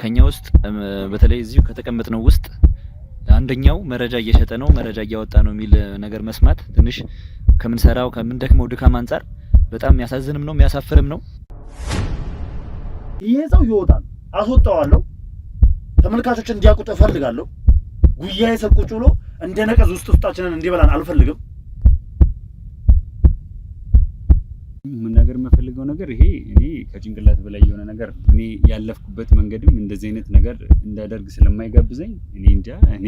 ከኛ ውስጥ በተለይ እዚሁ ከተቀመጥነው ውስጥ አንደኛው መረጃ እየሸጠ ነው መረጃ እያወጣ ነው የሚል ነገር መስማት ትንሽ ከምንሰራው ከምንደክመው ድካም አንፃር በጣም ያሳዝንም ነው የሚያሳፍርም ነው። ይሄ ሰው ይወጣል አስወጣዋለሁ ተመልካቾች እንዲያውቁት እፈልጋለሁ። ጉያዬ ስር ቁጭ ብሎ እንደ ነቀዝ ውስጣችንን እንዲበላን አልፈልግም። መናገር የምፈልገው ነገር ይሄ እኔ ከጭንቅላት በላይ የሆነ ነገር እኔ ያለፍኩበት መንገድም እንደዚህ አይነት ነገር እንዳደርግ ስለማይጋብዘኝ እኔ እንጃ እኔ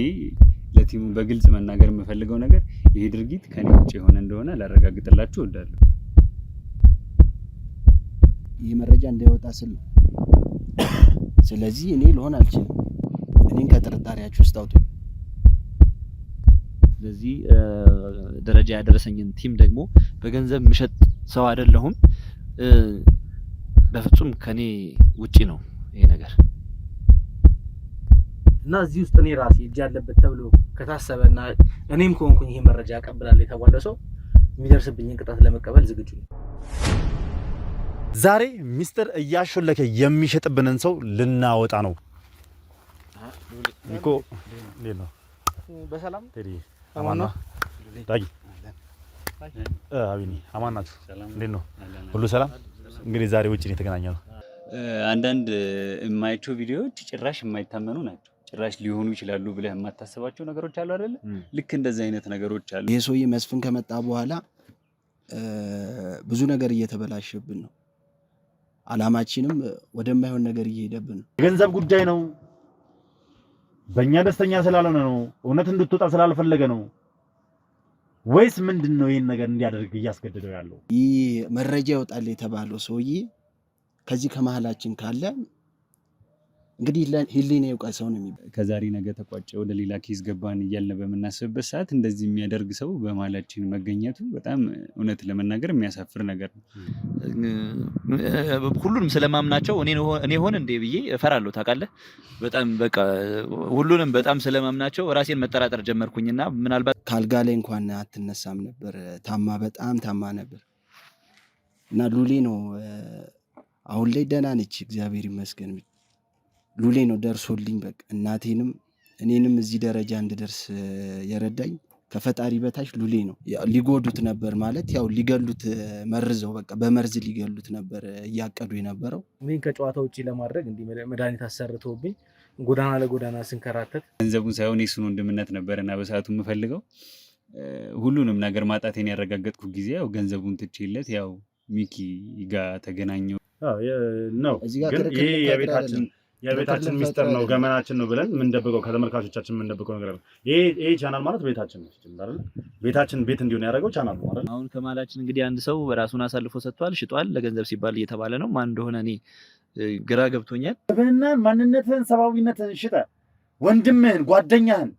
ለቲሙ በግልጽ መናገር የምፈልገው ነገር ይሄ ድርጊት ከኔ ውጭ የሆነ እንደሆነ ላረጋግጥላችሁ እወዳለሁ። ይሄ መረጃ እንዳይወጣ ስለዚህ እኔ ልሆን አልችልም። እኔን ከጥርጣሬያችሁ ውስጥ አውጡኝ። ስለዚህ ደረጃ ያደረሰኝን ቲም ደግሞ በገንዘብ ምሸጥ ሰው አይደለሁም። በፍጹም ከኔ ውጪ ነው ይሄ ነገር እና እዚህ ውስጥ እኔ ራሴ እጅ ያለበት ተብሎ ከታሰበና እኔም ኮንኩኝ ይሄ መረጃ ያቀብላል የተባለ ሰው የሚደርስብኝን ቅጣት ለመቀበል ዝግጁ ነኝ። ዛሬ ሚስጥር እያሾለከ የሚሸጥብንን ሰው ልናወጣ ነው። ኒኮ ሌላ በሰላም ቴዲ አማና ዳጊ አቢኒ አማናችሁ እንዴት ነው? ሁሉ ሰላም? እንግዲህ ዛሬ ውጪ ነው የተገናኘነው። አንዳንድ የማይቸው ቪዲዮዎች ጭራሽ የማይታመኑ ናቸው። ጭራሽ ሊሆኑ ይችላሉ ብለህ የማታስባቸው ነገሮች አሉ አይደል? ልክ እንደዚህ አይነት ነገሮች አሉ። ይሄ ሰውዬ መስፍን ከመጣ በኋላ ብዙ ነገር እየተበላሸብን ነው። አላማችንም ወደማይሆን ነገር እየሄደብን ነው። የገንዘብ ጉዳይ ነው። በእኛ ደስተኛ ስላልሆነ ነው። እውነት እንድትወጣ ስላልፈለገ ነው ወይስ ምንድነው ይሄን ነገር እንዲያደርግ እያስገደደው ያለው? ይሄ መረጃ ይወጣል የተባለው ሰውዬ ከዚህ ከመሃላችን ካለ እንግዲህ ህሊና ይውቃ ሰው ነው የሚባለው። ከዛሬ ነገ ተቋጨ ወደ ሌላ ኬዝ ገባን እያልን በመናስብበት ሰዓት እንደዚህ የሚያደርግ ሰው በመሃላችን መገኘቱ በጣም እውነት ለመናገር የሚያሳፍር ነገር ነው። ሁሉንም ስለማምናቸው እኔ ሆነ እንዴ ብዬ እፈራለሁ ታውቃለህ። በጣም በቃ ሁሉንም በጣም ስለማምናቸው ራሴን መጠራጠር ጀመርኩኝና ምናልባት ካልጋ ላይ እንኳን አትነሳም ነበር። በጣም ታማ ነበር እና ሉሌ ነው አሁን ላይ ደህና ነች እግዚአብሔር ይመስገን። ሉሌ ነው ደርሶልኝ በቃ እናቴንም እኔንም እዚህ ደረጃ እንድደርስ የረዳኝ ከፈጣሪ በታች ሉሌ ነው። ሊጎዱት ነበር ማለት ያው ሊገሉት መርዘው በቃ በመርዝ ሊገሉት ነበር እያቀዱ የነበረው። ምን ከጨዋታ ውጪ ለማድረግ እንዲ መድኃኒት አሰርተውብኝ ጎዳና ለጎዳና ስንከራተት ገንዘቡን ሳይሆን የሱን ወንድምነት ነበርና በሰዓቱ የምፈልገው ሁሉንም ነገር ማጣቴን ያረጋገጥኩ ጊዜ ያው ገንዘቡን ትቼለት ያው ሚኪ ጋር ተገናኘው። ነው ግን ይሄ የቤታችን ሚስጥር ነው ገመናችን ነው ብለን ምን ደብቀው ከተመልካቾቻችን ምን ደብቀው ነገር አለ። ይሄ ቻናል ማለት ቤታችን ነው አይደል? ቤታችን ቤት እንዲሆን ያደረገው ቻናል ነው አይደል? አሁን ከማላችን እንግዲህ አንድ ሰው ራሱን አሳልፎ ሰጥቷል፣ ሽጧል ለገንዘብ ሲባል እየተባለ ነው። ማን እንደሆነ እኔ ግራ ገብቶኛል። በእናን ማንነትህን ሰባዊነትህን ሽጠ ወንድምህን ጓደኛህን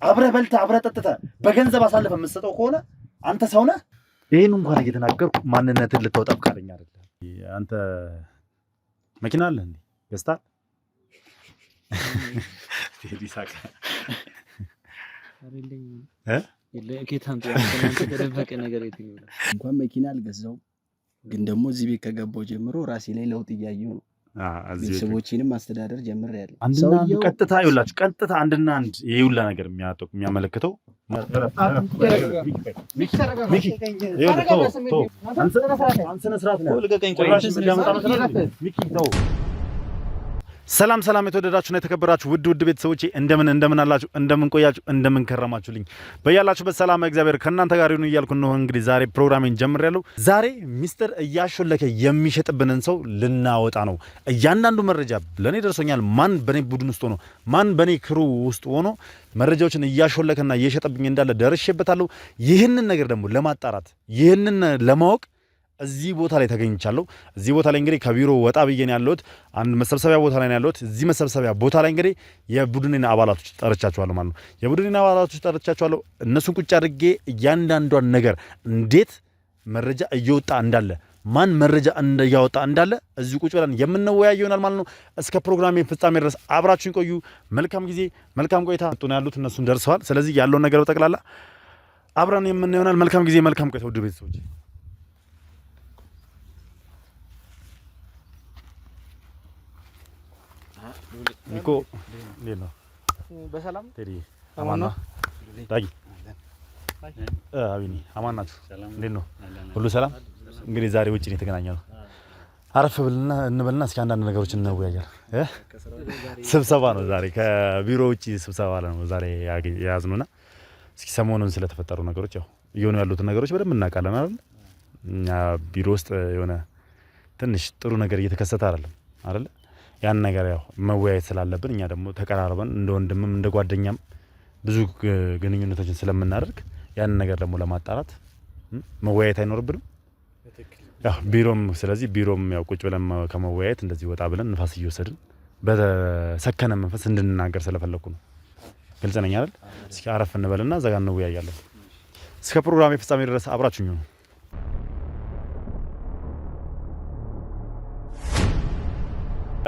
አብረህ በልተህ አብረህ ጠጥተህ በገንዘብ አሳልፈህ የምትሰጠው ከሆነ አንተ ሰው ነህ? ይሄን እንኳን እየተናገርኩ ማንነትህን ልታወጣ ፈቃደኛ አይደለም። አንተ መኪና አለህ እንዴ? ገስታ ቴዲ ሳካ እንኳን መኪና አልገዛውም፣ ግን ደግሞ እዚህ ቤት ከገባው ጀምሮ ራሴ ላይ ለውጥ እያየሁ ነው። ቤተሰቦቼንም ማስተዳደር ጀምሬያለሁ። አንድና አንድ ቀጥታ ይውላችሁ ቀጥታ አንድና አንድ ይሄ ሁላ ነገር የሚያመለክተው ሰላም የተወደዳችሁና የተከበራችሁ ውድ ቤተሰቦቼ እንደምን አላችሁ? እንደምን ቆያችሁ? እንደምን ከረማችሁልኝ? በያላችሁበት ሰላም እግዚአብሔር ከእናንተ ጋር ይሁን እያልኩ ነው እንግዲህ ዛሬ ፕሮግራሜን ጀምሬያለሁ። ዛሬ ሚስጥር እያሾለከ የሚሸጥብንን ሰው ልናወጣ ነው። እያንዳንዱ መረጃ ለኔ ደርሶኛል። ማን በኔ ቡድን ውስጥ ሆኖ ማን በኔ ክሩ ውስጥ ሆኖ መረጃዎችን እያሾለከና እየሸጠብኝ እንዳለ ደርሼበታለሁ። ይህንን ነገር ደግሞ ለማጣራት ይህንን ለማወቅ እዚህ ቦታ ላይ ተገኝቻለሁ። እዚህ ቦታ ላይ እንግዲህ ከቢሮ ወጣ ብዬ ነው ያለሁት። አንድ መሰብሰቢያ ቦታ ላይ ነው ያለሁት። እዚህ መሰብሰቢያ ቦታ ላይ እንግዲህ የቡድኔን አባላቶች ጠርቻቸዋለሁ ማለት ነው። የቡድኔን አባላቶች ጠርቻቸዋለሁ። እነሱን ቁጭ አድርጌ እያንዳንዷን ነገር እንዴት መረጃ እየወጣ እንዳለ ማን መረጃ እያወጣ እንዳለ እዚህ ቁጭ ብለን የምንወያይ ይሆናል ማለት ነው። እስከ ፕሮግራሜ ፍጻሜ ድረስ አብራችሁን ቆዩ። መልካም ጊዜ መልካም ቆይታ። ነው ያሉት እነሱም ደርሰዋል። ስለዚህ ያለውን ነገር በጠቅላላ አብረን የምናየው ይሆናል። መልካም ጊዜ መልካም ቆይታ ውድ ቤተሰቦች። ሚኮ እንዴት ነው? በሰላም ቴዲ አማን ነው? ዳጊ አቢኒ አማን ናችሁ? እንዴት ነው? ሁሉ ሰላም? እንግዲህ ዛሬ ውጪ ነው የተገናኘነው። አረፍ ብልና እንበልና እስኪ አንዳንድ ነገሮችን እንወያያለን። ስብሰባ ነው ዛሬ፣ ከቢሮ ውጪ ስብሰባ ነው ዛሬ የያዝነውና እስኪ ሰሞኑን ስለተፈጠሩ ነገሮች ያው እየሆኑ ያሉትን ነገሮች በደንብ እናውቃለን አይደል? እኛ ቢሮ ውስጥ የሆነ ትንሽ ጥሩ ነገር እየተከሰተ አይደል? ያን ነገር ያው መወያየት ስላለብን እኛ ደግሞ ተቀራርበን እንደ ወንድምም እንደ ጓደኛም ብዙ ግንኙነቶችን ስለምናደርግ ያን ነገር ደግሞ ለማጣራት መወያየት አይኖርብንም? ያው ቢሮም ያው ቁጭ ብለን ከመወያየት እንደዚህ ወጣ ብለን ንፋስ እየወሰድን በሰከነ መንፈስ እንድንናገር ስለፈለኩ ነው። ግልጽ ነኝ አይደል? እስኪ አረፍ እንበልና እዛ ጋር እንወያያለን። እስከ ፕሮግራሜ ፍጻሜ ድረስ አብራችሁኝ ነው።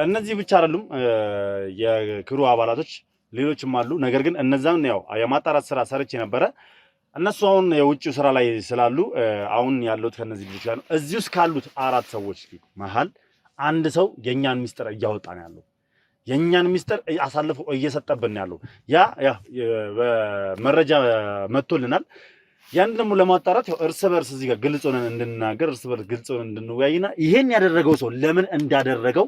እነዚህ ብቻ አይደሉም የክሩ አባላቶች ሌሎችም አሉ። ነገር ግን እነዛን ያው የማጣራት ስራ ሰርቼ ነበረ። እነሱ አሁን የውጭው ስራ ላይ ስላሉ አሁን ያለሁት ከነዚህ ልጆች ጋር ነው። እዚህ ውስጥ ካሉት 4 ሰዎች መሀል አንድ ሰው የኛን ሚስጥር እያወጣ ነው ያለው። የኛን ሚስጥር አሳልፎ እየሰጠብን ያለው ያ በመረጃ መጥቶልናል። ያን ደግሞ ለማጣራት ያው እርስ በርስ እዚህ ጋር ግልጽ ሆነን እንድንናገር እርስ በርስ ግልጽ ሆነን እንድንወያይና ይሄን ያደረገው ሰው ለምን እንዳደረገው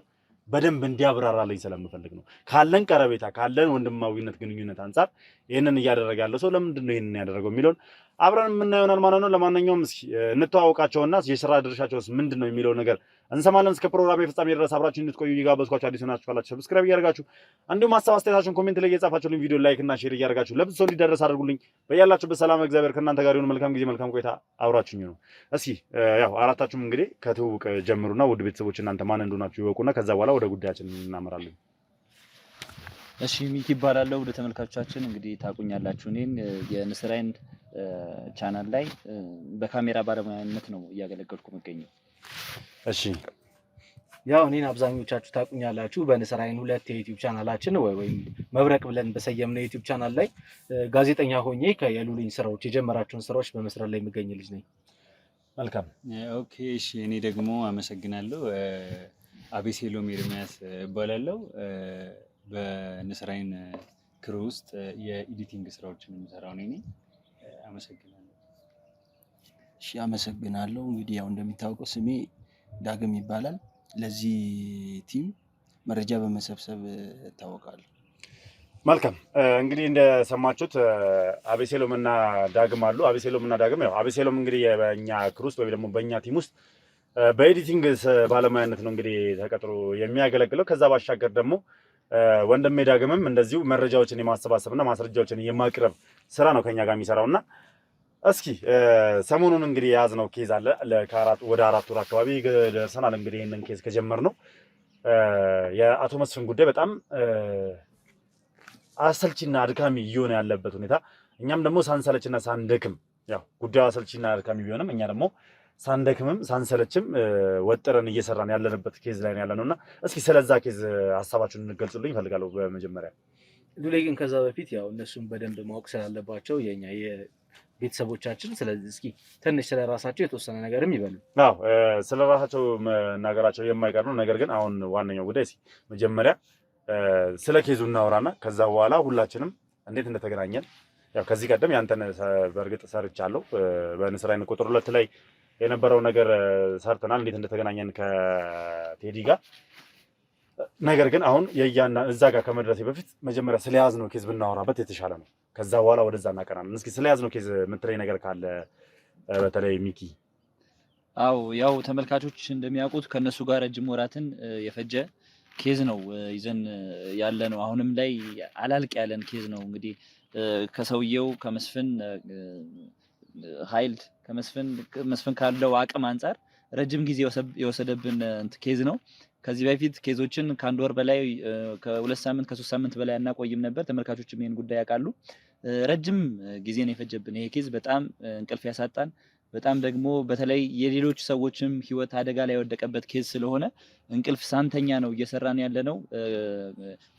በደንብ እንዲያብራራልኝ ስለምፈልግ ነው። ካለን ቀረቤታ ካለን ወንድማዊነት ግንኙነት አንፃር ይሄንን እያደረገ ያለው ሰው ለምንድን ነው ይሄንን ያደረገው የሚለውን አብረን የምናየው ይሆናል ማለት ነው። ለማንኛውም እስኪ እንተዋወቃቸውና የስራ ድርሻቸውስ ምንድን ነው የሚለው ነገር እንሰማለን። እስከ ፕሮግራም ፍጻሜ ድረስ አብራችሁ እንድትቆዩ እየጋበዝኳችሁ፣ አዲስ ናችሁ ካላችሁ ሰብስክራይብ እያደረጋችሁ እንዲሁም ሀሳብ አስተያየታችሁን ኮሜንት ላይ እየጻፋችሁልኝ ቪዲዮ ላይክ እና ሼር እያደረጋችሁ ለብዙ ሰው እንዲደርስ አድርጉልኝ። በያላችሁበት ሰላም እግዚአብሔር ከእናንተ ጋር ይሁን። መልካም ጊዜ መልካም ቆይታ አብራችሁኝ ነው። እስኪ ያው አራታችሁም እንግዲህ ከትውውቅ ጀምሩና ውድ ቤተሰቦች እናንተ ማን እንደሆናችሁ ይወቁና ከዛ በኋላ ወደ ጉዳያችን እናመራለን። እሺ ሚኪ ይባላለሁ። ወደ ተመልካቾቻችን እንግዲህ ታቁኛላችሁ። እኔን የንስራይን ቻናል ላይ በካሜራ ባለሙያነት ነው እያገለገልኩ የምገኘው። እሺ ያው እኔን አብዛኞቻችሁ ታቁኛላችሁ በንስራይን 2 የዩቲዩብ ቻናላችን ወይም መብረቅ ብለን በሰየምነው የዩቲዩብ ቻናል ላይ ጋዜጠኛ ሆኜ ከየሉልኝ ስራዎች የጀመራቸውን ስራዎች በመስራት ላይ የምገኝ ልጅ ነኝ። መልካም ኦኬ። እሺ እኔ ደግሞ አመሰግናለሁ። አቤሴሎም ኤርሚያስ እባላለሁ። በንስራይን ክሩ ውስጥ የኤዲቲንግ ስራዎችን የምሰራው እኔ ነኝ። አመሰግናለሁ። እሺ አመሰግናለሁ። እንግዲህ ያው እንደሚታወቀው ስሜ ዳግም ይባላል። ለዚህ ቲም መረጃ በመሰብሰብ እታወቃለሁ። መልካም እንግዲህ እንደሰማችሁት አቤሴሎም እና ዳግም አሉ። አቤሴሎም እና ዳግም ያው አቤሴሎም እንግዲህ በእኛ ክሩ ውስጥ ወይ ደግሞ በእኛ ቲም ውስጥ በኤዲቲንግ ባለሙያነት ነው እንግዲህ ተቀጥሮ የሚያገለግለው። ከዛ ባሻገር ደግሞ ወንድሜ ዳግምም እንደዚሁ መረጃዎችን የማሰባሰብና ማስረጃዎችን የማቅረብ ስራ ነው ከኛ ጋር የሚሰራውና እስኪ ሰሞኑን እንግዲህ የያዝነው ኬዝ አለ። ወደ 4 ወር አካባቢ ደርሰናል። እንግዲህ ይህንን ኬዝ ከጀመርነው የአቶ መስፍን ጉዳይ በጣም አሰልቺና አድካሚ እየሆነ ያለበት ሁኔታ፣ እኛም ደግሞ ሳንሰለችና ሳንደክም ያው ጉዳዩ አሰልቺና አድካሚ ቢሆንም እኛ ደግሞ ሳንደክምም ሳንሰለችም ወጥረን እየሰራን ያለንበት ኬዝ ላይ ያለነውና እስኪ ስለዛ ኬዝ ሀሳባችሁን እንገልጹልኝ እፈልጋለሁ በመጀመሪያ። ዱሌ ግን ከዛ በፊት ያው እነሱም በደንብ ማወቅ ስላለባቸው የኛ የቤተሰቦቻችን፣ ስለዚህ እስኪ ትንሽ ስለራሳቸው የተወሰነ ነገርም ይበሉ። አዎ ስለራሳቸው መናገራቸው የማይቀር ነው። ነገር ግን አሁን ዋነኛው ጉዳይ እስኪ መጀመሪያ ስለ ኬዙ እናወራና ከዛ በኋላ ሁላችንም እንዴት እንደተገናኘን ያው ከዚህ ቀደም ያንተን በእርግጥ ሰርቻለሁ በንስራይን ቁጥር 2 ላይ የነበረው ነገር ሰርተናል፣ እንዴት እንደተገናኘን ከቴዲ ጋር። ነገር ግን አሁን እዛ ጋር ከመድረሴ በፊት መጀመሪያ ስለያዝነው ኬዝ ብናወራበት የተሻለ ነው። ከዛ በኋላ ወደዛ እናቀናለን። እስኪ ስለያዝነው ኬዝ የምትለኝ ነገር ካለ በተለይ ሚኪ። አው ያው ተመልካቾች እንደሚያውቁት ከነሱ ጋር ረጅም ወራትን የፈጀ ኬዝ ነው ይዘን ያለ ነው። አሁንም ላይ አላልቅ ያለን ኬዝ ነው። እንግዲህ ከሰውየው ከመስፍን ኃይል ከመስፍን ካለው አቅም አንፃር ረጅም ጊዜ የወሰደብን ኬዝ ነው። ከዚህ በፊት ኬዞችን ከአንድ ወር በላይ ከ2 ሳምንት ከ3 ሳምንት በላይ አናቆይም ነበር። ተመልካቾችም ይሄን ጉዳይ ያውቃሉ። ረጅም ጊዜ ነው የፈጀብን ይሄ ኬዝ። በጣም እንቅልፍ ያሳጣን በጣም ደግሞ በተለይ የሌሎች ሰዎችም ህይወት አደጋ ላይ የወደቀበት ኬዝ ስለሆነ እንቅልፍ ሳንተኛ ነው እየሰራን ያለ ነው።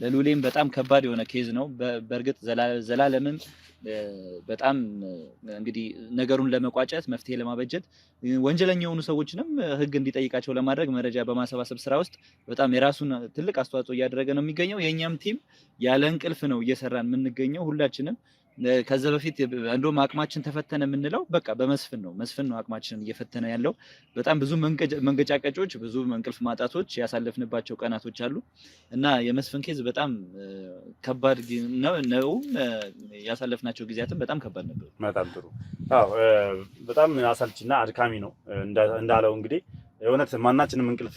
ለሉሌም በጣም ከባድ የሆነ ኬዝ ነው። በእርግጥ ዘላለምም በጣም እንግዲህ ነገሩን ለመቋጨት መፍትሄ ለማበጀት ወንጀለኛ የሆኑ ሰዎችንም ህግ እንዲጠይቃቸው ለማድረግ መረጃ በማሰባሰብ ስራ ውስጥ በጣም የራሱን ትልቅ አስተዋጽኦ እያደረገ ነው የሚገኘው። የኛም ቲም ያለ እንቅልፍ ነው እየሰራን የምንገኘው ሁላችንም። ከዛ በፊት እንደውም አቅማችን ተፈተነ የምንለው በቃ በመስፍን ነው። መስፍን ነው አቅማችንን እየፈተነ ያለው። በጣም ብዙ መንገጫቀጮች፣ ብዙ እንቅልፍ ማጣቶች ያሳለፍንባቸው ቀናቶች አሉ እና የመስፍን ኬዝ በጣም ከባድ ነው። ያሳለፍናቸው ጊዜያትም በጣም ከባድ ነበሩ። በጣም ጥሩ። አዎ በጣም አሰልችና አድካሚ ነው እንዳለው እንግዲህ የእውነት ማናችንም እንቅልፍ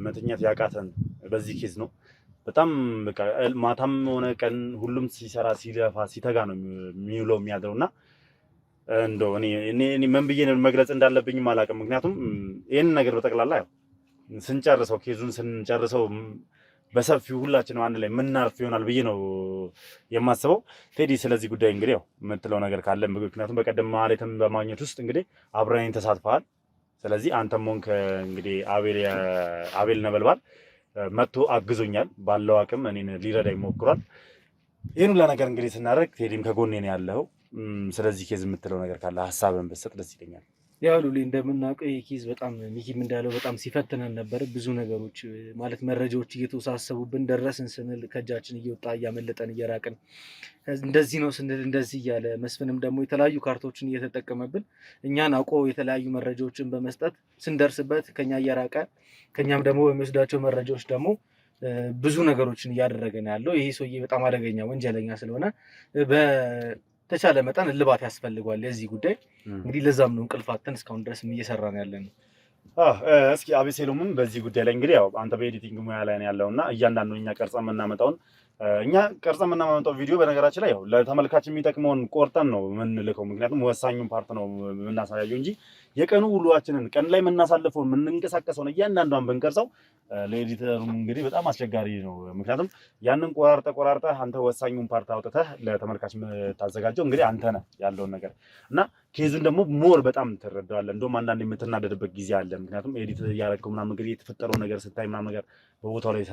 መተኛት ያቃተን በዚህ ኬዝ ነው። በጣም በቃ ማታም ሆነ ቀን ሁሉም ሲሰራ ሲለፋ ሲተጋ ነው የሚውለው የሚያድረውና እንደው እኔ ምን ብዬ መግለጽ እንዳለብኝም አላውቅም። ምክንያቱም ይሄን ነገር በጠቅላላ ያው ስንጨርሰው ኬዙን ስንጨርሰው በሰፊው ሁላችንም አንድ ላይ ምናርፍ ይሆናል ብዬ ነው የማስበው። ቴዲ ስለዚህ ጉዳይ እንግዲህ ያው የምትለው ነገር ካለ ምክንያቱም በቀደም ማለትም በማግኘት ውስጥ እንግዲህ አብረን ተሳትፈሃል። ስለዚህ አንተም ሆንክ እንግዲህ አቤል ነበልባል መጥቶ አግዞኛል። ባለው አቅም እኔን ሊረዳ ይሞክራል። ይሄን ሁላ ነገር እንግዲህ ስናደርግ ቴዲም ከጎኔ ነው ያለው። ስለዚህ ኬዝ የምትለው ነገር ካለ ሀሳብን ብትሰጥ ደስ ይለኛል። ያው ሉሊ እንደምናውቀው ይህ ኬዝ በጣም ሚኪም እንዳለው በጣም ሲፈትነን ነበር። ብዙ ነገሮች ማለት መረጃዎች እየተወሳሰቡብን ደረስን ስንል ከእጃችን እየወጣ እያመለጠን እየራቅን እንደዚህ ነው ስንል እንደዚህ እያለ መስፍንም ደግሞ የተለያዩ ካርቶችን እየተጠቀመብን እኛን አውቆ የተለያዩ መረጃዎችን በመስጠት ስንደርስበት ከኛ እየራቀ ከኛም ደግሞ በሚወስዳቸው መረጃዎች ደግሞ ብዙ ነገሮችን እያደረገ ነው ያለው። ይሄ ሰውዬ በጣም አደገኛ ወንጀለኛ ስለሆነ በተቻለ መጠን እልባት ያስፈልገዋል የዚህ ጉዳይ። እንግዲህ ለዛም ነው እንቅልፋተን እስካሁን ድረስ እየሰራን ያለ ነው። እስኪ አቤሴሎምም በዚህ ጉዳይ ላይ እንግዲህ ያው አንተ በኤዲቲንግ ሙያ ላይ ነው ያለውና እያንዳንዱ እኛ ቀርጸን የምናመጣውን ቪዲዮ በነገራችን ላይ ያው ለተመልካች የሚጠቅመውን ቆርጠን ነው የምንልከው። ምክንያቱም ወሳኙን ፓርት ነው የምናሳያየው እንጂ የቀኑ ውሏችንን ቀን ላይ የምናሳልፈውን የምንንቀሳቀሰውን እያንዳንዷን ብንቀርጸው ለኤዲተሩም እንግዲህ በጣም አስቸጋሪ ነው። ምክንያቱም ያንን ቆራርጠህ አንተ ወሳኙን ፓርት አውጥተህ ለተመልካች የምታዘጋጀው እንግዲህ አንተ ነህ ያለውን ነገር እና ኬዙን ደግሞ ሞር በጣም ትረዳዋለህ። እንደውም አንዳንድ የምትናደድበት ጊዜ አለ። ምክንያቱም ኤዲት እያደረግከው ምናምን እንግዲህ የተፈጠረው ነገር ስታይ ምናምን ነገር በቦታው ላይ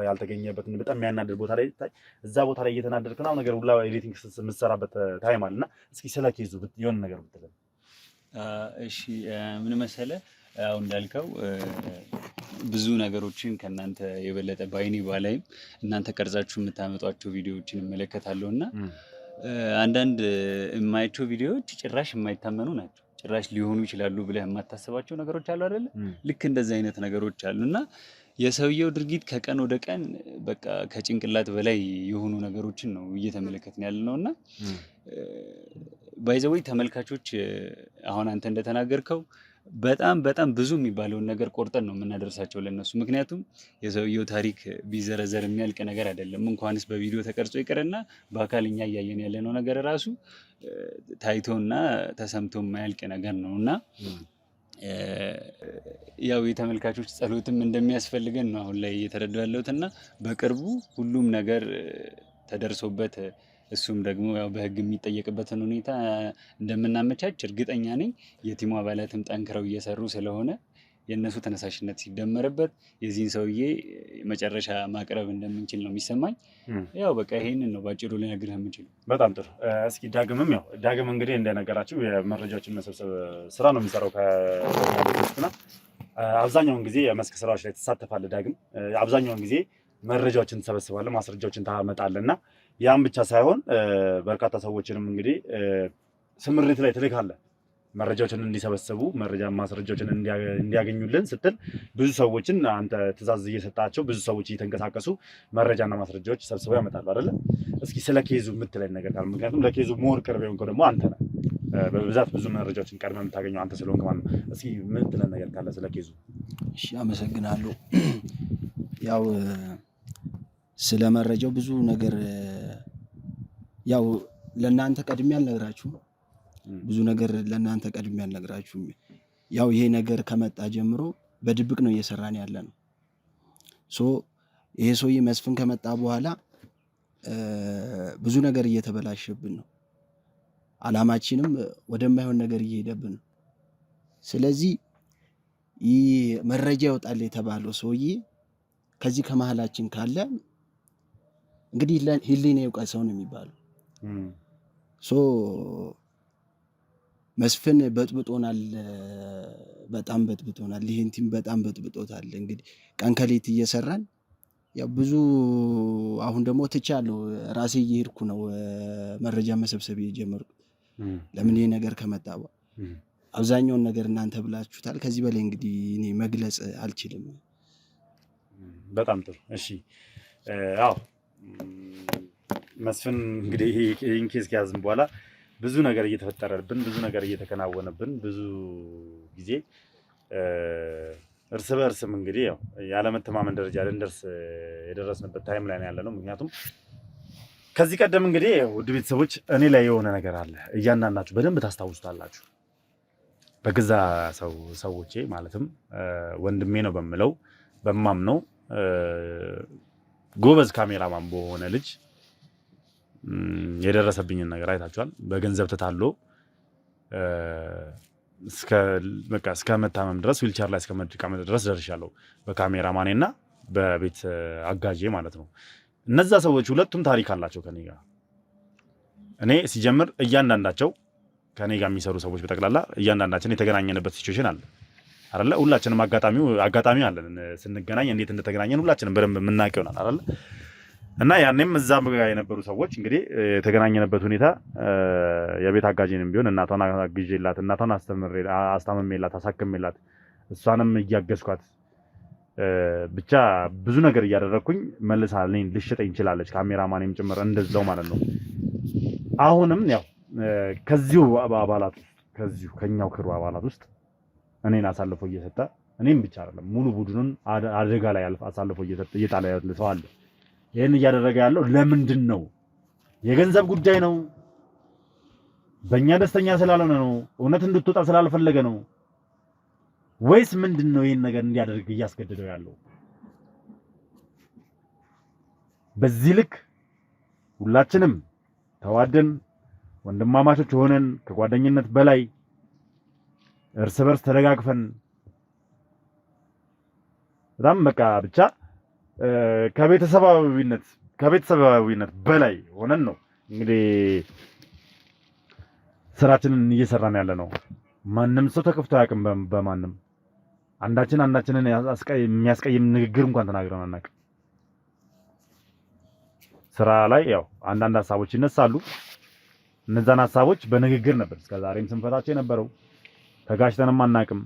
ያልተገኘበትን በጣም የሚያናድድ ቦታ ላይ ስታይ እዛ ቦታ ላይ እየተናደድክ ምናምን ነገር ሁላ ኤዲቲንግ የምትሰራበት ታይም አለና እስኪ ስለ ኬዙ የሆነ ነገር ብትለን። እሺ ምን መሰለህ አሁን እንዳልከው ብዙ ነገሮችን ከእናንተ የበለጠ ባይኔ ባላይም እናንተ ቀርጻችሁ የምታመጧቸው ቪዲዮዎችን እመለከታለሁ እና አንዳንድ የማያቸው ቪዲዮዎች ጭራሽ የማይታመኑ ናቸው። ጭራሽ ሊሆኑ ይችላሉ ብለህ የማታስባቸው ነገሮች አሉ አይደለ? ልክ እንደዚህ አይነት ነገሮች አሉ እና የሰውየው ድርጊት ከቀን ወደ ቀን በቃ ከጭንቅላት በላይ የሆኑ ነገሮችን ነው እየተመለከትን ያለ ነው እና ባይዘወይ ተመልካቾች አሁን አንተ እንደተናገርከው በጣም ብዙ የሚባለውን ነገር ቆርጠን ነው የምናደርሳቸው ለነሱ። ምክንያቱም የሰውየው ታሪክ ቢዘረዘር የሚያልቅ ነገር አይደለም። እንኳንስ በቪዲዮ ተቀርጾ ይቅርና በአካል እኛ እያየን ያለነው ነገር ራሱ ታይቶና ተሰምቶ የማያልቅ ነገር ነው እና ያው የተመልካቾች ጸሎትም እንደሚያስፈልገን ነው አሁን ላይ እየተረዳሁ ያለሁት እና በቅርቡ ሁሉም ነገር ተደርሶበት እሱም ደግሞ ያው በህግ የሚጠየቅበትን ሁኔታ እንደምናመቻች እርግጠኛ ነኝ። የቲሙ አባላትም ጠንክረው እየሰሩ ስለሆነ የእነሱ ተነሳሽነት ሲደመርበት የዚህን ሰውዬ መጨረሻ ማቅረብ እንደምንችል ነው የሚሰማኝ። ያው በቃ ይሄንን ነው ባጭሩ ልነግርህ የምችለው። በጣም ጥሩ። እስኪ ዳግም እንግዲህ እንደነገራችሁ የመረጃዎችን መሰብሰብ ስራ ነው የሚሰራው ከና አብዛኛውን ጊዜ የመስክ ስራዎች ላይ ትሳተፋለህ። ዳግም አብዛኛውን ጊዜ መረጃዎችን ትሰበስባለህ፣ ማስረጃዎችን ታመጣለህ እና ያም ብቻ ሳይሆን በርካታ ሰዎችንም እንግዲህ ስምሪት ላይ ትልካለህ። መረጃዎችን እንዲሰበስቡ ማስረጃዎችን እንዲያገኙልን ስትል ብዙ ሰዎችን አንተ ትእዛዝ እየሰጣቸው ብዙ ሰዎች እየተንቀሳቀሱ መረጃና ማስረጃዎች ሰብስበው ያመጣሉ አይደለ? እስኪ ስለ ኬዙ የምትለን ነገር ካለ፣ ምክንያቱም ለኬዙ ሞር ቅርብ የሆንከው ደግሞ አንተ ነህ። በብዛት ብዙ መረጃዎችን ቀድመህ የምታገኘው አንተ ስለሆንክ ማለት ነው። እስኪ የምትለን ነገር ካለ ስለ ኬዙ። እሺ፣ አመሰግናለሁ። ያው ስለ መረጃው ብዙ ነገር ያው ለእናንተ ቀድሜ አልነግራችሁም። ብዙ ነገር ለእናንተ ቀድሜ አልነግራችሁም። ያው ይሄ ነገር ከመጣ ጀምሮ በድብቅ ነው እየሰራን ያለ ነው። ይሄ ሰውዬ መስፍን ከመጣ በኋላ ብዙ ነገር እየተበላሸብን ነው። አላማችንም ወደማይሆን ነገር እየሄደብን ነው። ስለዚህ ይህ መረጃ ይወጣል የተባለው ሰውዬ ከዚህ ከመሀላችን ካለ እንግዲህ ህሊና ይውቀሰው ነው የሚባለው። ሶ መስፍን በጥብጦናል፣ በጣም በጥብጦናል። ይሄን ቲም በጣም በጥብጦታል። እንግዲህ ቀን ከሌት እየሰራን ያው ብዙ አሁን ደግሞ ትቻለሁ፣ ራሴ እየሄድኩ ነው መረጃ መሰብሰብ የጀመርኩት። ለምን ይሄ ነገር ከመጣ አብዛኛውን ነገር እናንተ ብላችሁታል። ከዚህ በላይ እንግዲህ እኔ መግለጽ አልችልም። በጣም ጥሩ። እሺ አዎ መስፍን እንግዲህ ይሄን ኬዝ ከያዝን በኋላ ብዙ ነገር እየተፈጠረብን፣ ብዙ ነገር እየተከናወነብን፣ ብዙ ጊዜ እርስ በእርስም እንግዲህ ያው ያለመተማመን ደረጃ ልንደርስ የደረስንበት ታይም ላይ ነው ያለነው። ምክንያቱም ከዚህ ቀደም እንግዲህ ውድ ቤተሰቦች እኔ ላይ የሆነ ነገር አለ፣ እያንዳንዳችሁ በደንብ ታስታውሱታላችሁ። በገዛ ሰዎቼ ማለትም ወንድሜ ነው በምለው በማምነው ጎበዝ ካሜራማን በሆነ ልጅ የደረሰብኝን ነገር አይታችኋል። በገንዘብ ተታሎ እስከ መታመም ድረስ ዊልቸር ላይ እስከ መድቀም ድረስ ደርሻለሁ፣ በካሜራማኔና በቤት አጋዤ ማለት ነው። እነዛ ሰዎች ሁለቱም ታሪክ አላቸው ከኔ ጋር። እኔ ሲጀምር እያንዳንዳቸው ከኔ ጋር የሚሰሩ ሰዎች በጠቅላላ እያንዳንዳችን የተገናኘንበት ሲቹዌሽን አለ አይደለ? ሁላችንም አጋጣሚ አለን። ስንገናኝ እንዴት እንደተገናኘን ሁላችንም በደንብ የምናውቅ ይሆናል አይደለ? እና ያኔም እዛም ጋር የነበሩ ሰዎች እንግዲህ የተገናኘንበት ሁኔታ የቤት አጋዤንም ቢሆን እናቷን አግዤላት፣ እናቷን አስታምሜላት፣ አሳክሜላት፣ እሷንም እያገዝኳት ብቻ ብዙ ነገር እያደረግኩኝ መልሳ እኔን ልሸጠኝ እንችላለች፣ ካሜራማኔም ጭምር እንደዛው ማለት ነው። አሁንም ያው ከዚሁ አባላት ውስጥ ከኛው ክሩ አባላት ውስጥ እኔን አሳልፎ እየሰጠ እኔም ብቻ አይደለም ሙሉ ቡድኑን አደጋ ላይ አሳልፎ እየጣለ ያለ ሰው አለ። ይሄን እያደረገ ያለው ለምንድን ነው? የገንዘብ ጉዳይ ነው? በእኛ ደስተኛ ስላልሆነ ነው? እውነት እንድትወጣ ስላልፈለገ ነው? ወይስ ምንድን ነው ይሄን ነገር እንዲያደርግ እያስገደደው ያለው? በዚህ ልክ ሁላችንም ተዋደን ወንድማማቾች ሆነን ከጓደኝነት በላይ እርስ በርስ ተደጋግፈን በጣም በቃ ብቻ ከቤተሰባዊነት በላይ ሆነን ነው እንግዲህ ስራችንን እየሰራን ያለ ነው። ማንም ሰው ተከፍቶ አያውቅም በማንም አንዳችንን የሚያስቀይም ንግግር እንኳን ተናግረን አናውቅም። ስራ ላይ ያው አንዳንድ ሀሳቦች ይነሳሉ። እነዛን ሀሳቦች በንግግር ነበር እስከዛሬም ስንፈታቸው የነበረው። ተጋጭተንም አናውቅም።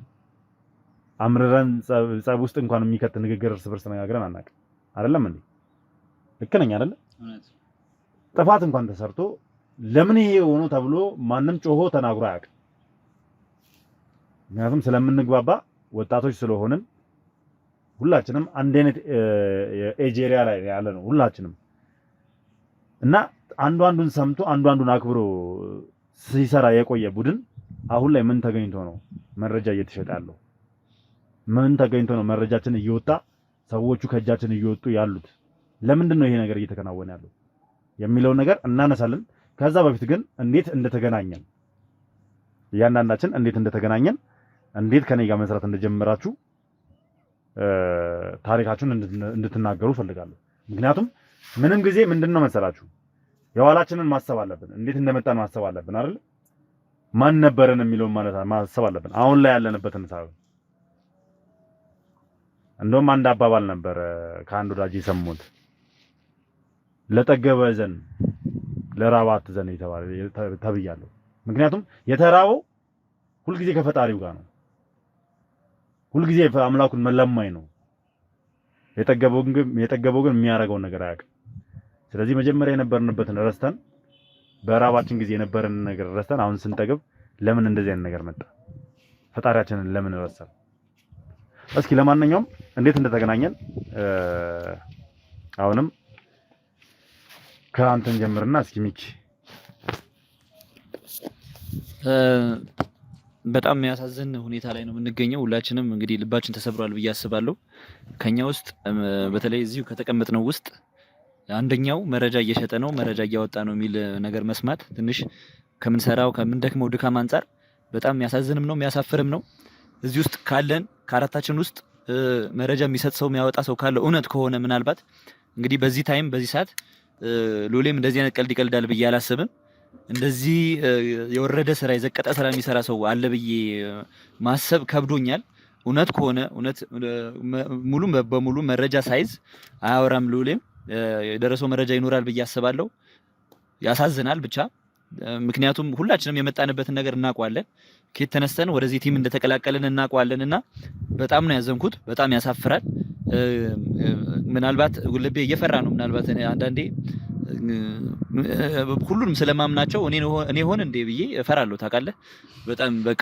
አምርረን ጸብ ውስጥ እንኳን የሚከት ንግግር እርስ በርስ ተነጋግረን አናውቅም። አይደለም እንዴ? ልክ ነኝ አይደለ? ጥፋት እንኳን ተሰርቶ ለምን ይሄ ሆኖ ተብሎ ማንም ጮሆ ተናግሮ አያውቅም። ምክንያቱም ስለምንግባባ ወጣቶች ስለሆንን ሁላችንም አንድ አይነት ኤጅ ኤሪያ ላይ ያለ ነው ሁላችንም እና አንዱን ሰምቶ አንዱን አክብሮ ሲሰራ የቆየ ቡድን አሁን ላይ ምን ተገኝቶ ነው መረጃ እየተሸጠ ያለው? ምን ተገኝቶ ነው መረጃችን እየወጣ ሰዎቹ ከእጃችን እየወጡ ያሉት? ለምንድን ነው ይሄ ነገር እየተከናወነ ያለው የሚለው ነገር እናነሳለን። ከዛ በፊት ግን እንዴት እንደተገናኘን እያንዳንዳችን እንዴት እንደተገናኘን እንዴት ከኔ ጋር መስራት እንደጀመራችሁ ታሪካችሁን እንድትናገሩ ፈልጋለሁ። ምክንያቱም ምንም ጊዜ ምንድነው መሰላችሁ የኋላችንን ማሰብ አለብን። እንዴት እንደመጣን ማሰብ አለብን አይደል? ማን ነበረን የሚለውን ማለት ማሰብ አለብን። አሁን ላይ ያለንበትን ሳይሆን እንደውም አንድ አባባል ነበር ከአንድ ወዳጅ የሰሙት ለጠገበ ዘን ለራባት ዘን ተብያለሁ። ምክንያቱም የተራበው ሁልጊዜ ከፈጣሪው ጋር ነው። ሁልጊዜ አምላኩን መለማኝ ነው። የጠገበው ግን የሚያደርገውን ነገር አያውቅም። ስለዚህ መጀመሪያ የነበርንበትን ረስተን በራባችን ጊዜ የነበረን ነገር ረስተን አሁን ስንጠግብ ለምን እንደዚህ አይነት ነገር መጣ? ፈጣሪያችንን ለምን ረሳን? እስኪ ለማንኛውም እንዴት እንደተገናኘን አሁንም ከአንተን ጀምርና እስኪ ሚኪ። በጣም የሚያሳዝን ሁኔታ ላይ ነው የምንገኘው። ሁላችንም እንግዲህ ልባችን ተሰብሯል ብዬ አስባለሁ። ከኛ ውስጥ በተለይ እዚሁ ከተቀመጥነው ውስጥ አንደኛው መረጃ እየሸጠ ነው፣ መረጃ እያወጣ ነው የሚል ነገር መስማት ትንሽ ከምንሰራው ከምንደክመው ድካም አንጻር በጣም የሚያሳዝንም ነው የሚያሳፍርም ነው። እዚህ ውስጥ ካለን ከአራታችን ውስጥ መረጃ የሚሰጥ ሰው የሚያወጣ ሰው ካለ እውነት ከሆነ ምናልባት እንግዲህ በዚህ ታይም በዚህ ሰዓት ሉሌም እንደዚህ አይነት ቀልድ ይቀልዳል ብዬ አላስብም። እንደዚህ የወረደ ስራ የዘቀጠ ስራ የሚሰራ ሰው አለ ብዬ ማሰብ ከብዶኛል። እውነት ከሆነ እውነት ሙሉ በሙሉ መረጃ ሳይዝ አያወራም ሉሌም። የደረሰው መረጃ ይኖራል ብዬ አስባለሁ። ያሳዝናል ብቻ ምክንያቱም ሁላችንም የመጣንበትን ነገር እናውቀዋለን። ከየት ተነስተን ወደዚህ ቲም እንደተቀላቀልን እናውቀዋለንና በጣም ነው ያዘንኩት። በጣም ያሳፍራል። ምናልባት ልቤ እየፈራ ነው። ምናልባት አንዳንዴ ሁሉንም ስለማምናቸው እኔ ሆነ እንዴ ብዬ እፈራለሁ። ታውቃለህ በጣም በቃ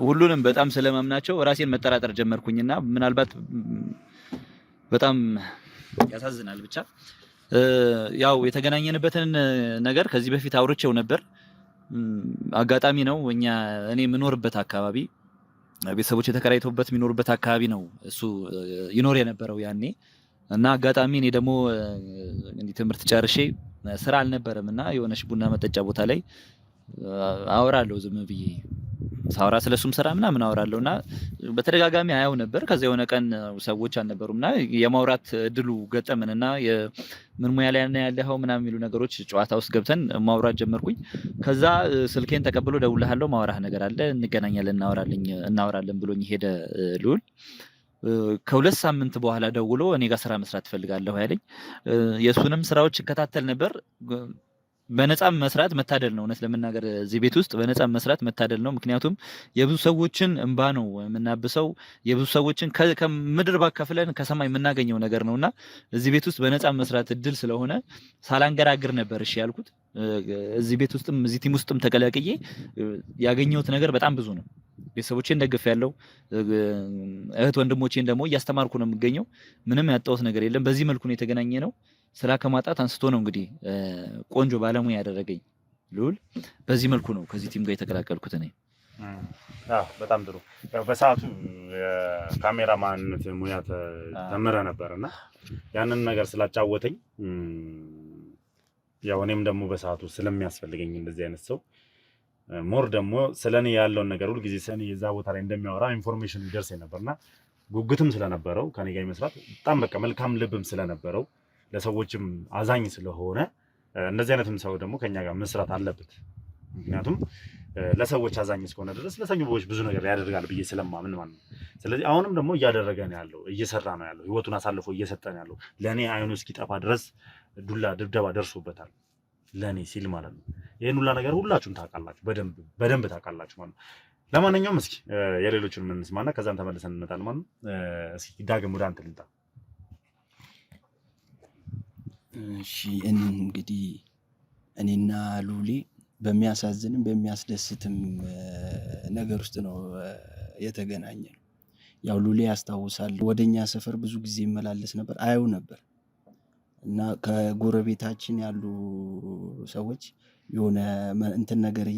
ሁሉንም በጣም ስለማምናቸው ራሴን መጠራጠር ጀመርኩኝና ምናልባት በጣም ያሳዝናል ብቻ ያው የተገናኘንበትን ነገር ከዚህ በፊት አውርቼው ነበር። አጋጣሚ ነው እኔ የምኖርበት አካባቢ ቤተሰቦች የተከራይተውበት የሚኖርበት አካባቢ ነው እሱ ይኖር የነበረው ያኔ እና አጋጣሚ እኔ ደግሞ እንዲህ ትምህርት ጨርሼ ስራ አልነበረምና የሆነች ቡና መጠጫ ቦታ ላይ አወራለሁ ዝም ብዬ ሳወራ ስለሱም ስራ ምናምን አወራለሁና በተደጋጋሚ አያው ነበር። ከዛ የሆነ ቀን ሰዎች አልነበሩምና የማውራት እድሉ ገጠመንና ምን ሙያ ላይ ያለኸው ምናምን የሚሉ ነገሮች ጨዋታ ውስጥ ገብተን ማውራት ጀመርኩኝ። ከዛ ስልኬን ተቀብሎ ደውልሃለሁ ማውራህ ነገር አለ እንገናኛለን እናወራለን ብሎኝ ሄደ ልዑል። ከሁለት ሳምንት በኋላ ደውሎ እኔ ጋር ስራ መስራት ፈልጋለሁ ያለኝ። የሱንም ስራዎች እከታተል ነበር። በነፃ መስራት መታደል ነው። እውነት ለመናገር እዚህ ቤት ውስጥ በነፃ መስራት መታደል ነው። ምክንያቱም የብዙ ሰዎችን እንባ ነው የምናብሰው። የብዙ ሰዎችን ከምድር ባካፍለን ከሰማይ የምናገኘው ነገር ነውና እዚህ ቤት ውስጥ በነፃ መስራት እድል ስለሆነ ሳላንገራግር ነበር እሺ ያልኩት። እዚህ ቤት ውስጥም እዚህ ቲም ውስጥም ተቀላቅዬ ያገኘሁት ነገር በጣም ብዙ ነው። ቤተሰቦቼን ደግፌያለሁ። እህት ወንድሞቼን ደግሞ እያስተማርኩ ነው የምገኘው። ምንም ያጣሁት ነገር የለም። በዚህ መልኩ ነው የተገናኘ ነው። ስራ ከማጣት አንስቶ ነው እንግዲህ ቆንጆ ባለሙያ ያደረገኝ ልዑል። በዚህ መልኩ ነው ከዚህ ቲም ጋር የተቀላቀልኩት እኔ። በጣም ጥሩ። ያው በሰዓቱ የካሜራማንነት ሙያ ተምረህ ነበርና ያንን ነገር ስላጫወተኝ ያው እኔም ደግሞ በሰዓቱ ስለሚያስፈልገኝ እንደዚህ አይነት ሰው ሞር ደግሞ ስለኔ ያለውን ነገር ሁሉ ጊዜ ስለኔ የዛ ቦታ ላይ እንደሚያወራ ኢንፎርሜሽን ይደርሰኝ ነበርና ጉጉትም ስለነበረው ከኔ ጋር መስራት በጣም በቃ መልካም ልብም ስለነበረው ለሰዎችም አዛኝ ስለሆነ እንደዚህ አይነትም ሰው ደግሞ ከኛ ጋር መስራት አለበት። ምክንያቱም ለሰዎች አዛኝ እስከሆነ ድረስ ለሰዎች ብዙ ነገር ያደርጋል ብዬ ስለማምን ማለት ነው። ስለዚህ አሁንም ደግሞ እያደረገ ነው ያለው፣ እየሰራ ነው ያለው፣ ህይወቱን አሳልፎ እየሰጠ ነው ያለው። ለኔ አይኑ እስኪጠፋ ድረስ ዱላ ድብደባ ደርሶበታል ለኔ ሲል ማለት ነው። ይሄን ሁላ ነገር ሁላችሁም ታውቃላችሁ፣ በደንብ ታውቃላችሁ ማለት ነው። ለማንኛውም እስኪ የሌሎችን ምን እንስማና ከዛም ተመልሰን እንመጣለን ማለት ነው። እስኪ ዳግም ወደ አንተ ልምጣ። እሺ እንግዲህ እኔና ሉሌ በሚያሳዝንም በሚያስደስትም ነገር ውስጥ ነው የተገናኘነው። ያው ሉሌ ያስታውሳል፣ ወደኛ ሰፈር ብዙ ጊዜ ይመላለስ ነበር፣ አየው ነበር እና ከጎረቤታችን ያሉ ሰዎች የሆነ እንትን ነገር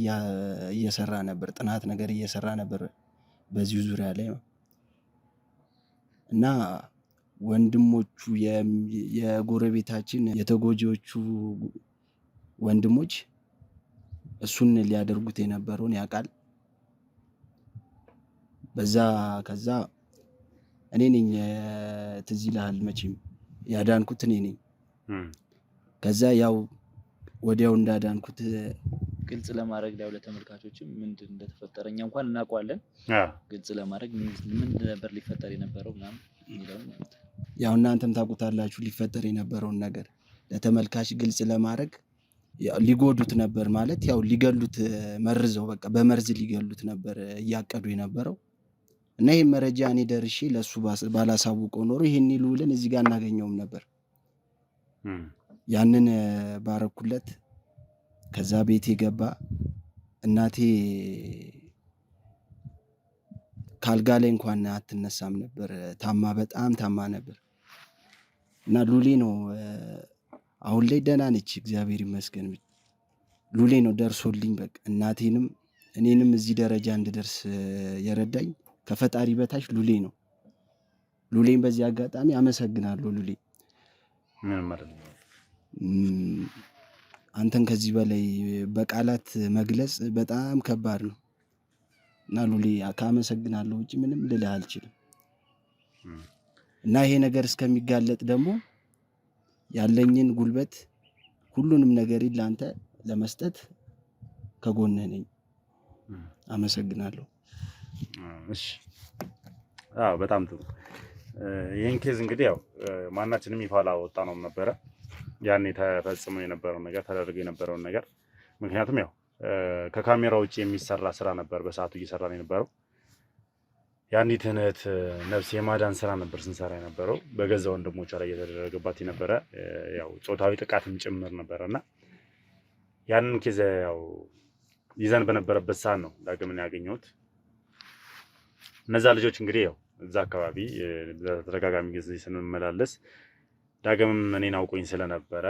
እየሰራ ነበር፣ ጥናት ነገር እየሰራ ነበር በዚሁ ዙሪያ ላይ እና ወንድሞቹ የጎረቤታችን የተጎጂዎቹ ወንድሞች እሱን ሊያደርጉት የነበረውን ያውቃል። ከዛ እኔ ነኝ ትዝ ይልሃል መቼም ያዳንኩት እኔ ነኝ። ከዛ ያው ወዲያው እንዳዳንኩት ግልጽ ለማድረግ ላይ ለተመልካቾችም ምንድን እንደተፈጠረ እኛ እንኳን እናውቀዋለን። ግልጽ ለማድረግ ምን ነበር ሊፈጠር የነበረው ምናምን የሚለውን ያው እናንተም ታውቁታላችሁ ሊፈጠር የነበረውን ነገር ለተመልካች ግልጽ ለማድረግ ሊጎዱት ነበር ማለት ያው ሊገሉት መርዘው በቃ በመርዝ ሊገሉት ነበር እያቀዱ የነበረው እና ይሄን መረጃ እኔ ደርሼ ለሱ ባላሳውቀው ኖሮ ይሄን ልዑልን እዚህ ጋር እናገኘውም ነበር። ያንን ባረኩለት። ከዛ ቤቴ ገባ። እናቴ ካልጋ ላይ እንኳን አትነሳም ነበር፣ በጣም ታማ ነበር እና ሉሌ ነው አሁን ላይ ደህና ነች እግዚአብሔር ይመስገን። ሉሌ ነው ደርሶልኝ በቃ እናቴንም እኔንም እዚህ ደረጃ እንድደርስ የረዳኝ ከፈጣሪ በታች ሉሌ ነው። ሉሌን በዚህ አጋጣሚ አመሰግናለሁ። ሉሌ ምንም አይደለም። አንተን ከዚህ በላይ በቃላት መግለጽ በጣም ከባድ ነው። እና ሉሌ ካመሰግናለሁ ውጪ ምንም ልልህ አልችልም። እና ይሄ ነገር እስከሚጋለጥ ደግሞ ያለኝን ጉልበት ሁሉንም ነገር ላንተ ለመስጠት ከጎንህ ነኝ። አመሰግናለሁ። እሺ በጣም ጥሩ። ይሄን ኬዝ እንግዲህ ያው ማናችንም ይፋ አላወጣነውም ነበረ ያኔ ተፈጽሞ የነበረው ነገር ተደርጎ የነበረው ነገር። ምክንያቱም ያው ከካሜራ ውጪ የሚሰራ ስራ ነበር በሰዓቱ እየሰራን የነበረው። ያንዲት እህት ነፍስ የማዳን ስራ ነበር ስንሰራ የነበረው በገዛ ወንድሞቿ ላይ እየተደረገባት የነበረ ያው ጾታዊ ጥቃትም ጭምር ነበርና ያንን ኬዝ ያው ይዘን በነበረበት ሰዓት ነው ዳግምን ያገኘሁት። እነዛ ልጆች እንግዲህ ያው እዛ አካባቢ በተደጋጋሚ ጊዜ ስንመላለስ ዳግምም እኔን አውቆኝ ስለነበረ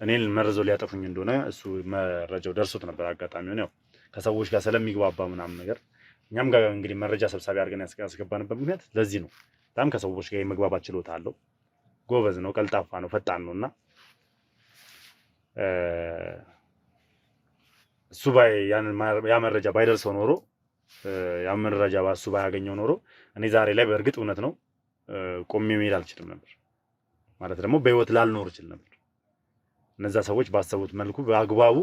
እኔን መረጃው ሊያጠፉኝ እንደሆነ እሱ መረጃው ደርሶት ነበር። አጋጣሚውን ያው ከሰዎች ጋር ስለሚግባባ ምናምን ነገር እኛም ጋር እንግዲህ መረጃ ሰብሳቢ አድርገን ያስገባንበት ምክንያት ለዚህ ነው። በጣም ከሰዎች ጋር የመግባባት ችሎታ አለው፣ ጎበዝ ነው፣ ቀልጣፋ ነው፣ ፈጣን ነውና እሱ ያ መረጃ ባይደርሰው ኖሮ ያ መረጃ እሱ ባያገኘው ኖሮ እኔ ዛሬ ላይ በእርግጥ እውነት ነው ቆሜ መሄድ አልችልም ነበር። ማለት ደግሞ በህይወት ላልኖር እችል ነበር። እነዛ ሰዎች ባሰቡት መልኩ በአግባቡ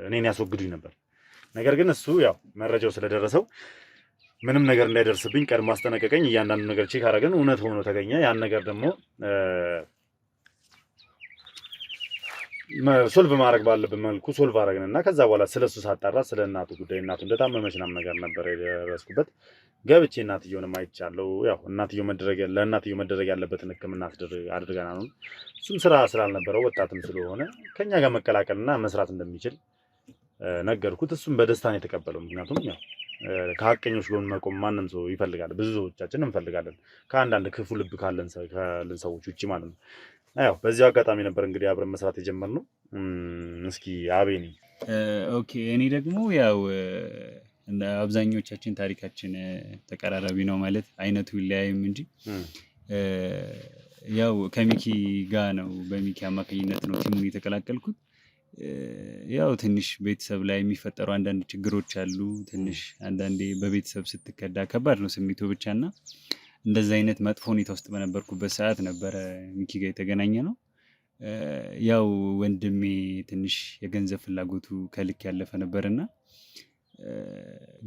እኔን ያስወግዱኝ ነበር። ነገር ግን እሱ ያው መረጃው ስለደረሰው ምንም ነገር እንዳይደርስብኝ ቀድሞ አስጠነቀቀኝ። እያንዳንዱ ነገር ቼክ አደረግን፣ እውነት ሆኖ ተገኘ። ያን ነገር ደግሞ ሶልቭ ማድረግ ባለብን መልኩ ሶልቭ አደረግንና ከዛ በኋላ ስለሱ ሳጣራ ስለ እናቱ ጉዳይ እናቱ እንደታመመች ምናምን ነገር ነበር የደረስኩበት። ገብቼ እናትየውንም አይቻለሁ። ያው ለእናትየው መደረግ ያለበትን ሕክምና አድርገናል። እሱም ስራ ስላልነበረው ወጣትም ስለሆነ ከኛ ጋር መቀላቀልና መስራት እንደሚችል ነገርኩት። እሱም በደስታ ነው የተቀበለው። ምክንያቱም ያው ከሀቀኞች ጎን መቆም ማንም ሰው ይፈልጋል፣ ብዙዎቻችን እንፈልጋለን፣ ከአንዳንድ ክፉ ልብ ካለን ሰዎች ውጭ ማለት ነው። ያው በዚህ አጋጣሚ ነበር እንግዲህ አብረን መስራት የጀመርነው። እስኪ አቤኒ። ኦኬ እኔ ደግሞ ያው እንደ አብዛኞቻችን ታሪካችን ተቀራራቢ ነው ማለት አይነቱ ይለያይም እንጂ ያው ከሚኪ ጋር ነው በሚኪ አማካኝነት ነው ቲሙን የተቀላቀልኩት። ያው ትንሽ ቤተሰብ ላይ የሚፈጠሩ አንዳንድ ችግሮች አሉ። ትንሽ አንዳንዴ በቤተሰብ ስትከዳ ከባድ ነው ስሜቱ ብቻና እንደዛ አይነት መጥፎ ሁኔታ ውስጥ በነበርኩበት ሰዓት ነበረ ሚኪ ጋር የተገናኘ ነው። ያው ወንድሜ ትንሽ የገንዘብ ፍላጎቱ ከልክ ያለፈ ነበርና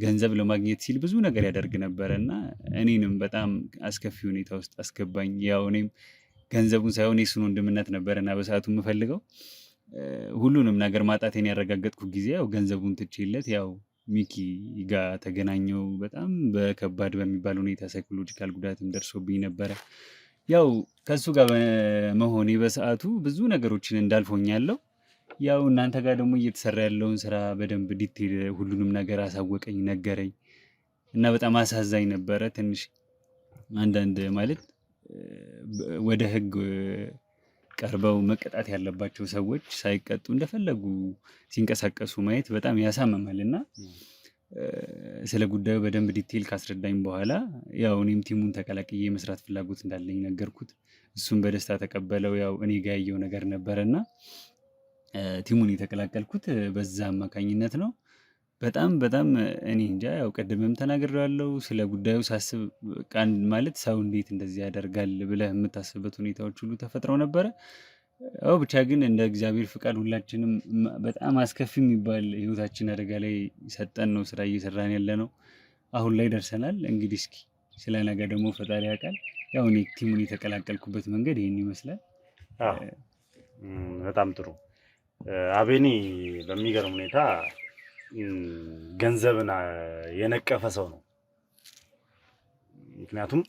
ገንዘብ ለማግኘት ሲል ብዙ ነገር ያደርግ ነበርና እኔንም በጣም አስከፊ ሁኔታ ውስጥ አስገባኝ። ያው እኔም ገንዘቡን ሳይሆን የሱን ወንድምነት ነበርና በሰዓቱ የምፈልገው ሁሉንም ነገር ማጣቴን ያረጋገጥኩ ጊዜ ያው ገንዘቡን ትቼለት ያው ሚኪ ጋር ተገናኘው። በጣም በከባድ በሚባል ሁኔታ ሳይኮሎጂካል ጉዳትም ደርሶብኝ ነበረ። ያው ከሱ ጋር በመሆኔ በሰዓቱ ብዙ ነገሮችን እንዳልፎኛለሁ። ያው እናንተ ጋር ደግሞ እየተሰራ ያለውን ስራ በደንብ ዲቴል ሁሉንም ነገር አሳወቀኝ፣ ነገረኝ እና በጣም አሳዛኝ ነበረ። ትንሽ አንዳንድ ማለት ወደ ህግ ቀርበው መቀጣት ያለባቸው ሰዎች ሳይቀጡ እንደፈለጉ ሲንቀሳቀሱ ማየት በጣም ያሳምማል እና ስለ ጉዳዩ በደንብ ዲቴል ካስረዳኝ በኋላ ያው እኔም ቲሙን ተቀላቅዬ መስራት ፍላጎት እንዳለኝ ነገርኩት። እሱም በደስታ ተቀበለው። ያው እኔ ጋር ያየው ነገር ነበረና ቲሙን የተቀላቀልኩት በዛ አማካኝነት ነው። በጣም እኔ እንጃ ያው ቀደምም ተናግሬያለሁ። ስለ ጉዳዩ ሳስብ ቃል ማለት ሰው እንዴት እንደዚህ ያደርጋል ብለህ የምታስብበት ሁኔታዎች ሁሉ ተፈጥረው ነበረ። ያው ብቻ ግን እንደ እግዚአብሔር ፍቃድ ሁላችንም በጣም አስከፊ የሚባል ህይወታችን አደጋ ላይ ሰጠን ነው ስራ እየሰራን ያለ ነው። አሁን ላይ ደርሰናል። እንግዲህ እስኪ ስለ ነገ ደግሞ ፈጣሪ ያውቃል። ያው እኔ ቲሙን የተቀላቀልኩበት መንገድ ይሄን ይመስላል። በጣም ጥሩ። አቤኒ በሚገርም ሁኔታ ገንዘብን የነቀፈ ሰው ነው። ምክንያቱም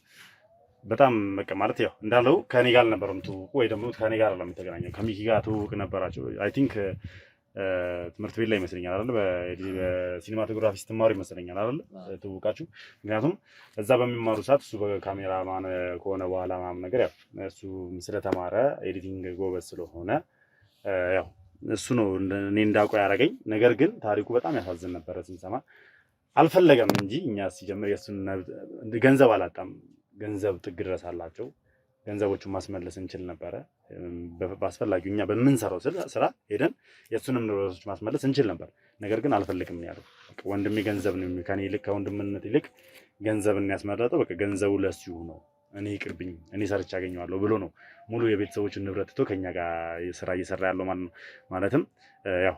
በጣም በቃ ማለት ያው እንዳለው ከኔ ጋር አልነበረም ትውውቁ፣ ወይ ደግሞ ከኔ ጋር አይደለም የተገናኘው፣ ከሚኪ ጋር ትውውቅ ነበራቸው። አይ ቲንክ ትምህርት ቤት ላይ ይመስለኛል አይደል፣ በሲኒማቶግራፊ ስትማሩ ይመስለኛል አይደል ትውውቃችሁ። ምክንያቱም እዛ በሚማሩ ሰዓት እሱ በካሜራማን ከሆነ በኋላ ምናምን ነገር ያው እሱ ስለተማረ ኤዲቲንግ ጎበዝ ስለሆነ ያው እሱ ነው እኔ እንዳውቀው ያደረገኝ። ነገር ግን ታሪኩ በጣም ያሳዝን ነበረ ስንሰማ። አልፈለገም እንጂ እኛ ሲጀምር የእሱን ገንዘብ አላጣም። ገንዘብ ጥግ ድረስ አላቸው። ገንዘቦቹን ማስመለስ እንችል ነበረ። በአስፈላጊው እኛ በምንሰራው ስራ ሄደን የእሱንም ንብረቶች ማስመለስ እንችል ነበር። ነገር ግን አልፈልግም ያለው ወንድሜ ገንዘብ ነው ከኔ ይልቅ ከወንድምነት ይልቅ ገንዘብን ያስመረጠው። በቃ ገንዘቡ ለሱ ነው፣ እኔ ይቅርብኝ፣ እኔ ሰርቼ አገኘዋለሁ ብሎ ነው ሙሉ የቤተሰቦቹን ንብረት ትቶ ከኛ ጋር ስራ እየሰራ ያለው ማለት ነው። ማለትም ያው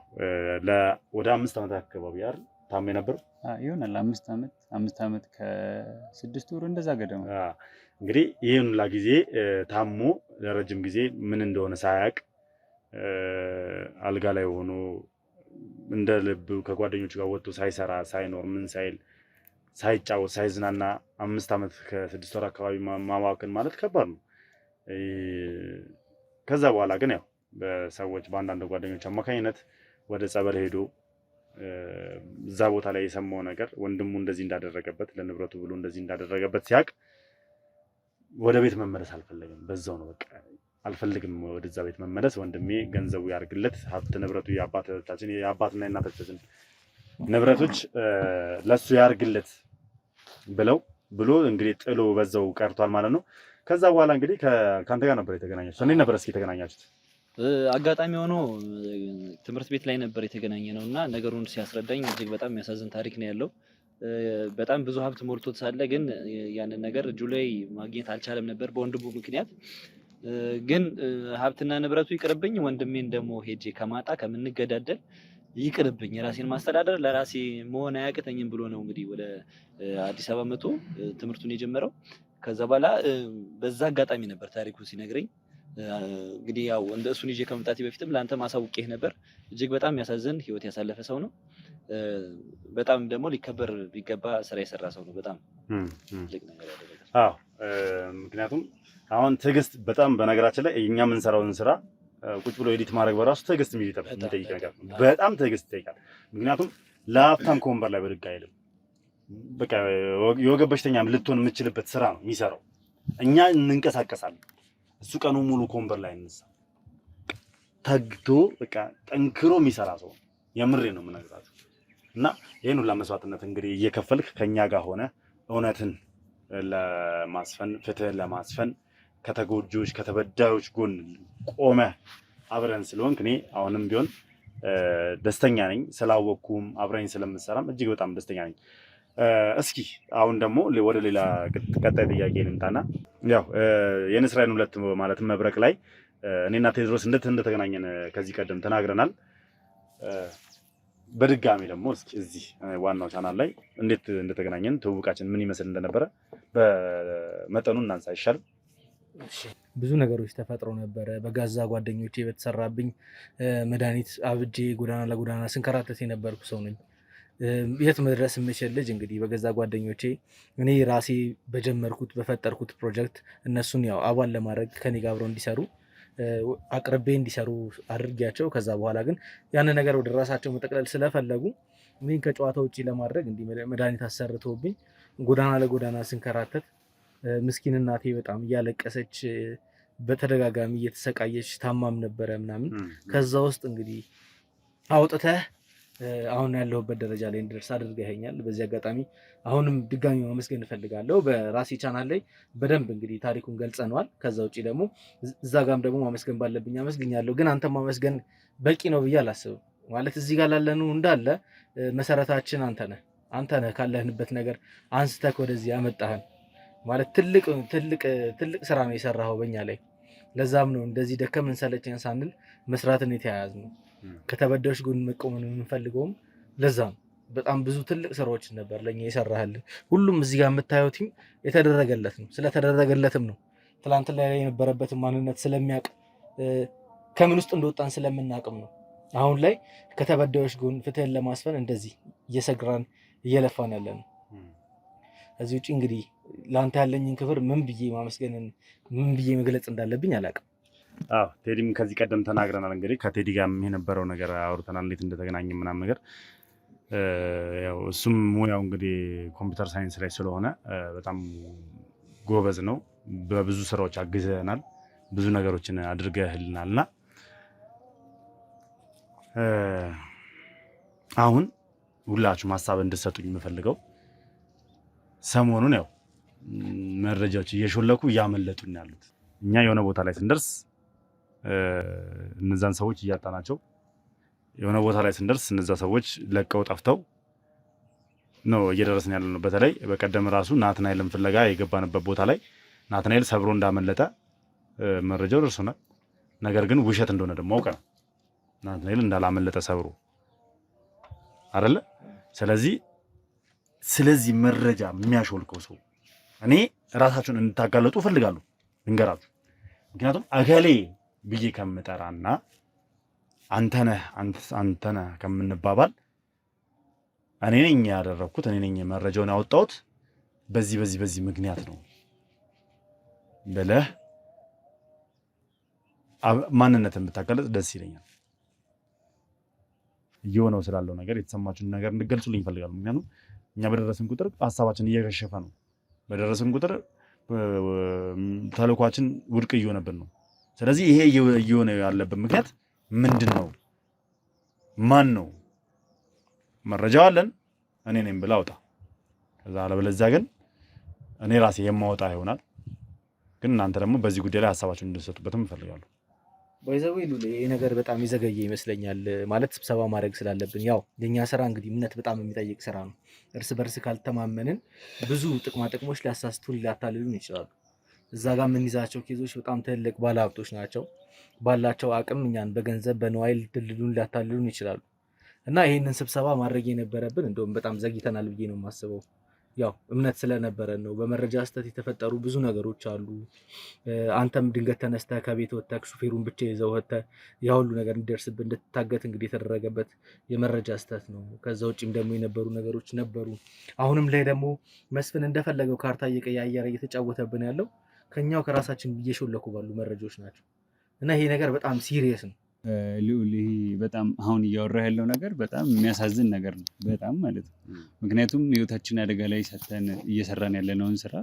ወደ 5 ዓመት አካባቢ አይደል ታሜ ነበር ይሆናል። 5 ዓመት ከ6 ወር እንደዛ ገደማ። እንግዲህ ይህን ሁላ ጊዜ ታሞ ለረጅም ጊዜ ምን እንደሆነ ሳያውቅ አልጋ ላይ ሆኖ እንደ ልብ ከጓደኞቹ ጋር ወጥቶ ሳይሰራ ሳይኖር ምን ሳይል ሳይጫወት ሳይዝናና 5 ዓመት ከ6 ወር አካባቢ ማዋከን ማለት ከባድ ነው። ከዛ በኋላ ግን ያው በሰዎች በአንዳንድ ጓደኞች አማካኝነት ወደ ጸበል ሄዶ እዛ ቦታ ላይ የሰማው ነገር ወንድሙ እንደዚህ እንዳደረገበት ለንብረቱ ብሎ እንደዚህ እንዳደረገበት ሲያውቅ ወደ ቤት መመለስ አልፈለግም። በዛው ነው በቃ አልፈልግም ወደዛ ቤት መመለስ፣ ወንድሜ ገንዘቡ ያርግለት፣ ሀብት ንብረቱ የአባትና የእናቶቻችን ንብረቶች ለሱ ያርግለት ብሎ እንግዲህ ጥሎ በዛው ቀርቷል ማለት ነው። ከዛ በኋላ እንግዲህ ከአንተ ጋር ነበር የተገናኛችሁት። እንዴት ነበር እስኪ የተገናኛችሁት? አጋጣሚ ሆኖ ትምህርት ቤት ላይ ነበር የተገናኘ ነው እና ነገሩን ሲያስረዳኝ እጅግ በጣም የሚያሳዝን ታሪክ ነው ያለው። በጣም ብዙ ሀብት ሞልቶት ሳለ ግን ያንን ነገር እጁ ላይ ማግኘት አልቻለም ነበር በወንድሙ ምክንያት። ግን ሀብትና ንብረቱ ይቅርብኝ፣ ወንድሜን ደግሞ ሄጄ ከማጣ ከምንገዳደል ይቅርብኝ፣ የራሴን ማስተዳደር ለራሴ መሆን አያቅተኝም ብሎ ነው እንግዲህ ወደ አዲስ አበባ መጥቶ ትምህርቱን የጀመረው። ከዛ በኋላ በዛ አጋጣሚ ነበር ታሪኩ ሲነግረኝ። እንግዲህ ያው እንደ እሱን ይዤ ከመምጣቴ በፊትም ለአንተ ማሳውቄህ ነበር። እጅግ በጣም የሚያሳዝን ህይወት ያሳለፈ ሰው ነው። በጣም ደግሞ ሊከበር ቢገባ ስራ የሰራ ሰው ነው። በጣም ትልቅ ነገር ያደረገ። አዎ ምክንያቱም አሁን ትዕግስት በጣም በነገራችን ላይ እኛ የምንሰራውን ስራ ቁጭ ብሎ ኤዲት ማድረግ በራሱ ትዕግስት የሚጠይቅ ነገር ነው። በጣም ትዕግስት ይጠይቃል። ምክንያቱም ለሀብታም ከወንበር ላይ ብድግ አይልም። በቃ የወገብ በሽተኛ ልትሆን የምችልበት ስራ ነው የሚሰራው። እኛ እንንቀሳቀሳለን፣ እሱ ቀኑ ሙሉ ከወንበር ላይ እንነሳ። ተግቶ በቃ ጠንክሮ የሚሰራ ሰው የምሬ ነው የምነግራችሁ። እና ይሄን ሁላ መስዋዕትነት እንግዲህ እየከፈልክ ከኛ ጋር ሆነ እውነትን ለማስፈን ፍትህን ለማስፈን ከተጎጆች ከተበዳዮች ጎን ቆመ አብረን ስለሆንክ እኔ አሁንም ቢሆን ደስተኛ ነኝ። ስላወቅኩም አብረኝ ስለምሰራም እጅግ በጣም ደስተኛ ነኝ። እስኪ አሁን ደግሞ ወደ ሌላ ቀጣይ ጥያቄ ልምጣና ያው የንስራይን 2 ማለት መብረቅ ላይ እኔና ቴዎድሮስ እንደተገናኘን ከዚህ ቀደም ተናግረናል። በድጋሚ ደግሞ እስኪ እዚህ ዋናው ቻናል ላይ እንዴት እንደተገናኘን ትውውቃችን ምን ይመስል እንደነበረ በመጠኑ እናንሳ ይሻላል። ብዙ ነገሮች ተፈጥሮ ነበረ። በጋዛ ጓደኞቼ በተሰራብኝ መድኃኒት አብጄ ጎዳና ለጎዳና ስንከራተት የነበርኩ ሰው ነኝ። የት መድረስ የምችል ልጅ እንግዲህ በገዛ ጓደኞቼ እኔ ራሴ በጀመርኩት በፈጠርኩት ፕሮጀክት እነሱን ያው አባል ለማድረግ ከኔ ጋር አብረው እንዲሰሩ አቅርቤ እንዲሰሩ አድርጊያቸው ከዛ በኋላ ግን ያንን ነገር ወደ ራሳቸው መጠቅለል ስለፈለጉ እኔን ከጨዋታ ውጭ ለማድረግ እንዲህ መድኃኒት አሰርተውብኝ ጎዳና ለጎዳና ስንከራተት ምስኪን እናቴ በጣም እያለቀሰች በተደጋጋሚ እየተሰቃየች ታማም ነበረ ምናምን። ከዛ ውስጥ እንግዲህ አውጥተህ አሁን ያለሁበት ደረጃ ላይ እንድደርስ አድርገኸኛል። በዚህ አጋጣሚ አሁንም ድጋሚ ማመስገን እፈልጋለሁ። በራሴ ቻናል ላይ በደንብ እንግዲህ ታሪኩን ገልጸነዋል። ከዛ ውጭ ደግሞ እዛ ጋም ደግሞ ማመስገን ባለብኝ አመስግኛለሁ። ግን አንተ ማመስገን በቂ ነው ብዬ አላስብም። ማለት እዚህ ጋር ላለኑ እንዳለ መሰረታችን አንተ ነህ ካለህንበት ነገር አንስተህ ወደዚህ ያመጣህን ማለት ትልቅ ስራ ነው የሰራኸው በእኛ ላይ። ለዛም ነው እንደዚህ ደከመን ሰለቸን ሳንል መስራትን የተያያዝነው። ከተበዳዮች ጎን መቆምን የምንፈልገውም ለዛም በጣም ብዙ ትልቅ ስራዎችን ነበር ለኛ የሰራህልን። ሁሉም እዚህ ጋር የምታዩት ቲም የተደረገለት ነው። ስለተደረገለትም ነው ትላንት ላይ የነበረበትን ማንነት ስለሚያውቅ ከምን ውስጥ እንደወጣን ስለምናቅም ነው አሁን ላይ ከተበዳዮች ጎን ፍትህን ለማስፈን እንደዚህ እየሰግራን እየለፋን ያለ ነው። እዚህ ውጪ እንግዲህ ለአንተ ያለኝን ክብር ምን ብዬ መግለጽ እንዳለብኝ አላውቅም። አዎ ቴዲም ከዚህ ቀደም ተናግረናል። እንግዲህ ከቴዲ ጋር የነበረው ነገር አውርተናል፣ እንዴት እንደተገናኘ ምናምን ነገር። ያው እሱም ሙያው እንግዲህ ኮምፒውተር ሳይንስ ላይ ስለሆነ በጣም ጎበዝ ነው። በብዙ ስራዎች አግዘናል፣ ብዙ ነገሮችን አድርገህልናልና አሁን ሁላችሁም ሀሳብ እንድትሰጡኝ የምፈልገው ሰሞኑን ያው መረጃዎች እየሾለኩ እያመለጡን ያሉት እኛ የሆነ ቦታ ላይ ስንደርስ እነዛን ሰዎች እያጣናቸው የሆነ ቦታ ላይ ስንደርስ እነዛ ሰዎች ለቀው ጠፍተው ነው እየደረስን ያለ ነው። በተለይ በቀደም ራሱ ናትናኤልን ፍለጋ የገባንበት ቦታ ላይ ናትናኤል ሰብሮ እንዳመለጠ መረጃው ደርሶናል። ነገር ግን ውሸት እንደሆነ ደግሞ አውቀናል። ናትናኤል እንዳላመለጠ ሰብሮ አይደለ? ስለዚህ መረጃ የሚያሾልከው ሰው እኔ ራሳችሁን እንድታጋለጡ እፈልጋለሁ ልንገራችሁ። ምክንያቱም እከሌ ብዬ ከምጠራና አንተነህ ከምንባባል እኔ ነኝ ያደረኩት፣ እኔ ነኝ መረጃውን ያወጣሁት፣ በዚህ ምክንያት ነው ብለህ ማንነትን ብታጋለጥ ደስ ይለኛል። እየሆነው ስላለው ነገር የተሰማችሁን ነገር እንድገልጹልኝ እፈልጋለሁ። ምክንያቱም እኛ በደረስን ቁጥር ሀሳባችን እየከሸፈ ነው። በደረስን ቁጥር ተልኳችን ውድቅ እየሆነብን ነው። ስለዚህ ይሄ እየሆነ ያለበት ምክንያት ምንድን ነው? ማን ነው? መረጃው አለን እኔ ነኝ ብለህ አውጣ። ከዛ አለበለዚያ ግን እኔ ራሴ የማወጣ ይሆናል። ግን እናንተ ደግሞ በዚህ ጉዳይ ላይ ሀሳባችሁን እንድትሰጡበትም እፈልጋለሁ። ባይዘው ሉሌ ይሄ ነገር በጣም ይዘገየ ይመስለኛል። ማለት ስብሰባ ማድረግ ስላለብን ያው የኛ ስራ እንግዲህ እምነት በጣም የሚጠይቅ ስራ ነው። እርስ በርስ ካልተማመንን ብዙ ጥቅማ ጥቅሞች ሊያሳስቱን ሊያታልሉን ይችላሉ። እዛ ጋር የምንይዛቸው ኬዞች በጣም ትልቅ ባለሀብቶች ናቸው። ባላቸው አቅም እኛን በገንዘብ በነዋይ ሊደልሉን ሊያታልሉን ይችላሉ። እና ይሄንን ስብሰባ ማድረግ የነበረብን እንደውም በጣም ዘግይተናል ብዬ ነው የማስበው። ያው እምነት ስለነበረን ነው። በመረጃ ስህተት የተፈጠሩ ብዙ ነገሮች አሉ። አንተም ድንገት ተነስተህ ከቤት ወጥተህ ሹፌሩን ብቻ ይዘው ወጥተህ ያ ሁሉ ነገር እንዲደርስብህ እንድትታገት እንግዲህ የተደረገበት የመረጃ ስህተት ነው። ከዛ ውጭም ደግሞ የነበሩ ነገሮች ነበሩ። አሁንም ላይ ደግሞ መስፍን እንደፈለገው ካርታ እየቀያየረ እየተጫወተብን ያለው ከኛው ከራሳችን እየሾለኩ ባሉ መረጃዎች ናቸው። እና ይሄ ነገር በጣም ሲሪየስ ነው። ልዑል ይሄ በጣም አሁን እያወራ ያለው ነገር በጣም የሚያሳዝን ነገር ነው። በጣም ማለት ነው። ምክንያቱም ህይወታችን አደጋ ላይ ሰተን እየሰራን ያለነውን ስራ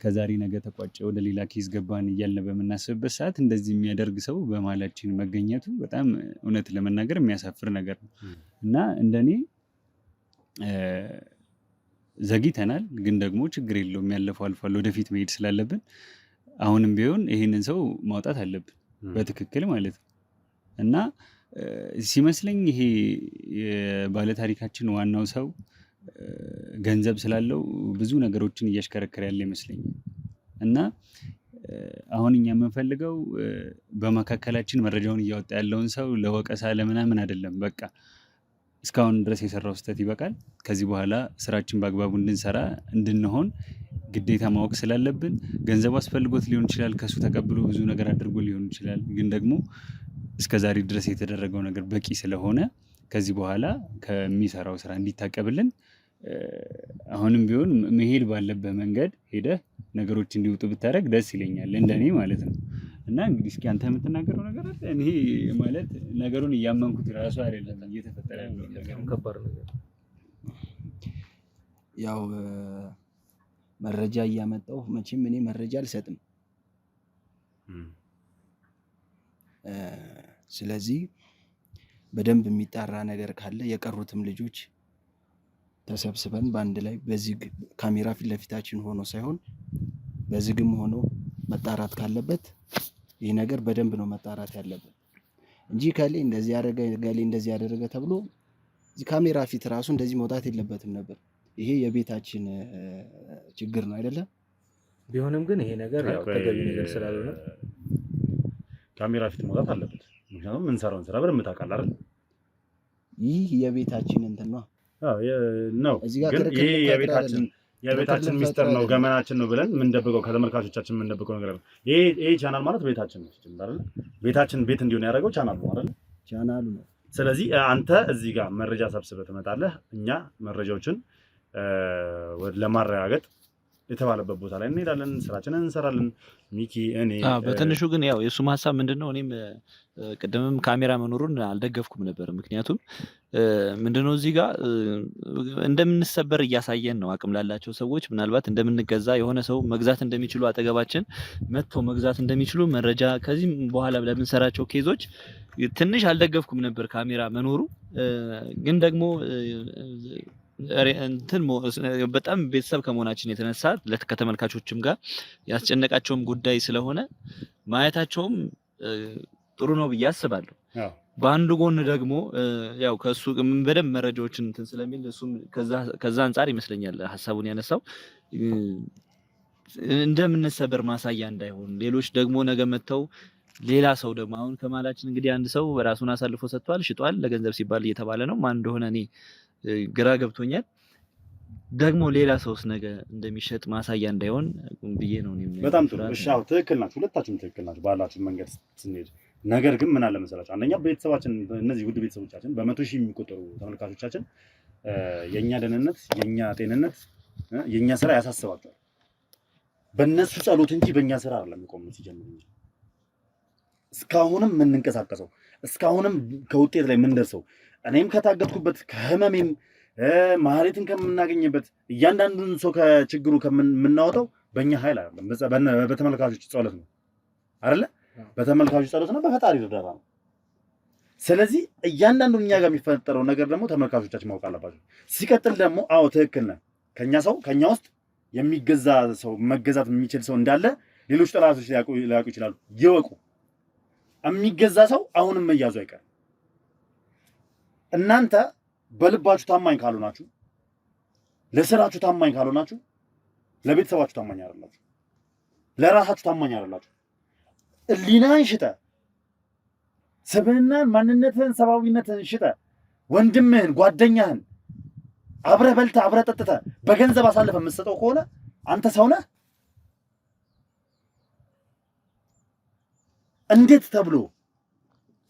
ከዛሬ ነገ ተቋጨ ወደ ሌላ ኬዝ ገባን እያልን በምናስብበት ሰዓት እንደዚህ የሚያደርግ ሰው በመሀላችን መገኘቱ በጣም እውነት ለመናገር የሚያሳፍር ነገር ነው እና እንደኔ ዘግይተናል፣ ግን ደግሞ ችግር የለውም ያለፈው አልፏል። ወደፊት መሄድ ስላለብን አሁንም ቢሆን ይህንን ሰው ማውጣት አለብን በትክክል ማለት ነው እና ሲመስለኝ ይሄ የባለታሪካችን ዋናው ሰው ገንዘብ ስላለው ብዙ ነገሮችን እያሽከረከረ ያለ ይመስለኛል እና አሁን እኛ የምንፈልገው በመካከላችን መረጃውን እያወጣ ያለውን ሰው ለወቀሳ ለምናምን አይደለም። በቃ እስካሁን ድረስ የሰራው ስህተት ይበቃል። ከዚህ በኋላ ስራችን በአግባቡ እንድንሰራ እንድንሆን ግዴታ ማወቅ ስላለብን ገንዘቡ አስፈልጎት ሊሆን ይችላል፣ ከሱ ተቀብሎ ብዙ ነገር አድርጎ ሊሆን ይችላል። ግን ደግሞ እስከዛሬ ድረስ የተደረገው ነገር በቂ ስለሆነ ከዚህ በኋላ ከሚሰራው ስራ እንዲታቀብልን አሁንም ቢሆን መሄድ ባለበት መንገድ ሄደህ ነገሮች እንዲወጡ ብታደርግ ደስ ይለኛል፣ እንደኔ ማለት ነው። እና እንግዲህ እስኪ አንተ የምትናገረው ነገር አለ። እኔ ማለት ነገሩን እያመንኩት ራሱ አይደለም እየተፈጠረ ያለው ነገር ከባድ ነገር። ያው መረጃ እያመጣሁ መቼም እኔ መረጃ አልሰጥም። ስለዚህ በደንብ የሚጣራ ነገር ካለ የቀሩትም ልጆች ተሰብስበን በአንድ ላይ በዝግ ካሜራ ፊት ለፊታችን ሆኖ ሳይሆን በዝግም ሆኖ መጣራት ካለበት ይህ ነገር በደንብ ነው መጣራት ያለበት እንጂ ከሌ እንደዚህ ያደረገ ገሌ እንደዚህ ያደረገ ተብሎ እዚህ ካሜራ ፊት ራሱ እንደዚህ መውጣት የለበትም ነበር። ይሄ የቤታችን ችግር ነው አይደለም። ቢሆንም ግን ይሄ ነገር ያው ተገቢ ነገር ስላልሆነ ካሜራ ፊት መውጣት አለበት። ምክንያቱም የምንሰራውን ስራ በደንብ ታውቃለህ አይደል? ይህ የቤታችን እንትን ነው። አዎ ነው። ግን ይሄ የቤታችን ሚስጥር ነው፣ ገመናችን ነው ብለን የምንደብቀው ከተመልካቾቻችን የምንደብቀው ነገር ነው። ይሄ ቻናል ማለት ቤታችን ነው አይደል? ቤታችን ቤት እንዲሆን ያደረገው ቻናል ነው አይደል? ቻናሉ ነው። ስለዚህ አንተ እዚህ ጋር መረጃ ሰብስበህ ትመጣለህ። እኛ መረጃዎችን ለማረጋገጥ የተባለበት ቦታ ላይ እንሄዳለን፣ ስራችንን እንሰራለን። ሚኪ እኔ በትንሹ ግን ያው የእሱም ሀሳብ ምንድነው፣ እኔም ቅድምም ካሜራ መኖሩን አልደገፍኩም ነበር። ምክንያቱም ምንድነው እዚህ ጋር እንደምንሰበር እያሳየን ነው። አቅም ላላቸው ሰዎች ምናልባት እንደምንገዛ የሆነ ሰው መግዛት እንደሚችሉ አጠገባችን መጥቶ መግዛት እንደሚችሉ መረጃ ከዚህም በኋላ ለምንሰራቸው ኬዞች ትንሽ አልደገፍኩም ነበር ካሜራ መኖሩ። ግን ደግሞ እንትን በጣም ቤተሰብ ከመሆናችን የተነሳ ከተመልካቾችም ጋር ያስጨነቃቸውም ጉዳይ ስለሆነ ማየታቸውም ጥሩ ነው ብዬ አስባለሁ። በአንዱ ጎን ደግሞ ያው ከሱ በደንብ መረጃዎችን እንትን ስለሚል እሱም ከዛ አንፃር ይመስለኛል ሐሳቡን ያነሳው እንደምንሰበር ማሳያ እንዳይሆን ሌሎች ደግሞ ነገ መተው ሌላ ሰው ደግሞ አሁን ከማላችን እንግዲህ አንድ ሰው ራሱን አሳልፎ ሰጥቷል፣ ሽጧል ለገንዘብ ሲባል እየተባለ ነው። ማን እንደሆነ እኔ ግራ ገብቶኛል። ደግሞ ሌላ ሰውስ ነገ እንደሚሸጥ ማሳያ እንዳይሆን ብዬ ነው እኔ። በጣም ጥሩ። እሺ አዎ ትክክል ናችሁ፣ ሁለታችሁም ትክክል ናችሁ ባላችሁ መንገድ ስንሄድ። ነገር ግን ምን አለ መሰላችሁ፣ አንደኛ ቤተሰባችን እነዚህ ውድ ቤተሰቦቻችን በመቶ ሺህ የሚቆጠሩ ተመልካቾቻችን የኛ ደህንነት፣ የኛ ጤንነት፣ የኛ ስራ ያሳስባቸዋል። በእነሱ ጸሎት እንጂ በእኛ ስራ አይደለም የሚቆመው ሲጀምር እንጂ እስካሁንም የምንንቀሳቀሰው እስካሁንም ከውጤት ላይ የምንደርሰው እኔም ከታገትኩበት ከህመሜም ማህሌትን ከምናገኝበት እያንዳንዱን ሰው ከችግሩ ከምናወጣው በእኛ ኃይል አይደለም፣ በተመልካቾች ጸሎት ነው አይደለ? በተመልካቾች ጸሎት ነው፣ በፈጣሪ እርዳታ ነው። ስለዚህ እያንዳንዱን እኛ ጋር የሚፈጠረው ነገር ደግሞ ተመልካቾቻችን ማወቅ አለባቸው። ሲቀጥል ደግሞ አዎ ትክክል ነህ፣ ከኛ ውስጥ የሚገዛ ሰው መገዛት የሚችል ሰው እንዳለ ሌሎች ጠላቶች ሊያውቁ ይችላሉ። ይወቁ። የሚገዛ ሰው አሁንም መያዙ አይቀርም። እናንተ በልባችሁ ታማኝ ካልሆናችሁ፣ ለስራችሁ ታማኝ ካልሆናችሁ፣ ለቤተሰባችሁ ታማኝ አይደላችሁ፣ ለራሳችሁ ታማኝ አይደላችሁ። ሕሊናህን ሽጠህ ስብዕናህን፣ ማንነትህን፣ ሰብአዊነትህን ሽጠህ ወንድምህን፣ ጓደኛህን አብረህ በልተህ አብረህ ጠጥተህ በገንዘብ አሳልፈህ የምትሰጠው ከሆነ አንተ ሰው ነህ? እንዴት ተብሎ